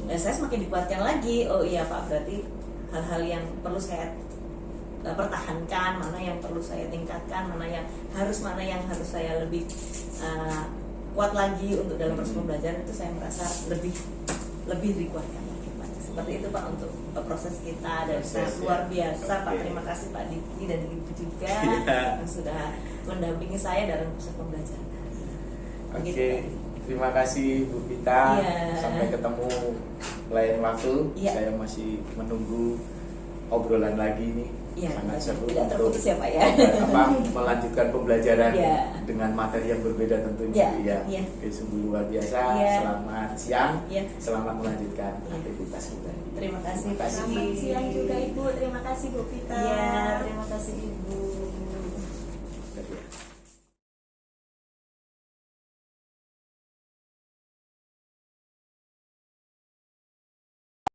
ya saya semakin dikuatkan lagi. Oh iya Pak, berarti hal-hal yang perlu saya pertahankan, mana yang perlu saya tingkatkan, mana yang harus saya lebih kuat lagi untuk dalam proses pembelajaran, itu saya merasa lebih dikuatkan lagi Pak. Seperti itu Pak untuk proses kita, dan sangat luar biasa Pak. Terima kasih Pak Diki dan Ibu juga yang sudah mendampingi saya dalam proses pembelajaran. Oke, terima kasih Bu Vita. Iya. Sampai ketemu lain waktu. Iya. Saya masih menunggu obrolan lagi nih. Iya, Sangat seru tidak untuk terputus ya Pak ya. melanjutkan pembelajaran Iya. dengan materi yang berbeda tentunya. Iya, iya. Oke, sungguh luar biasa. Iya. Selamat siang. Iya. Selamat melanjutkan Iya. aktivitas kita. Terima kasih Terima Pak kasih. Diki. Selamat siang juga Ibu. Terima kasih Bu Vita. Iya, terima kasih Ibu. Terima kasih.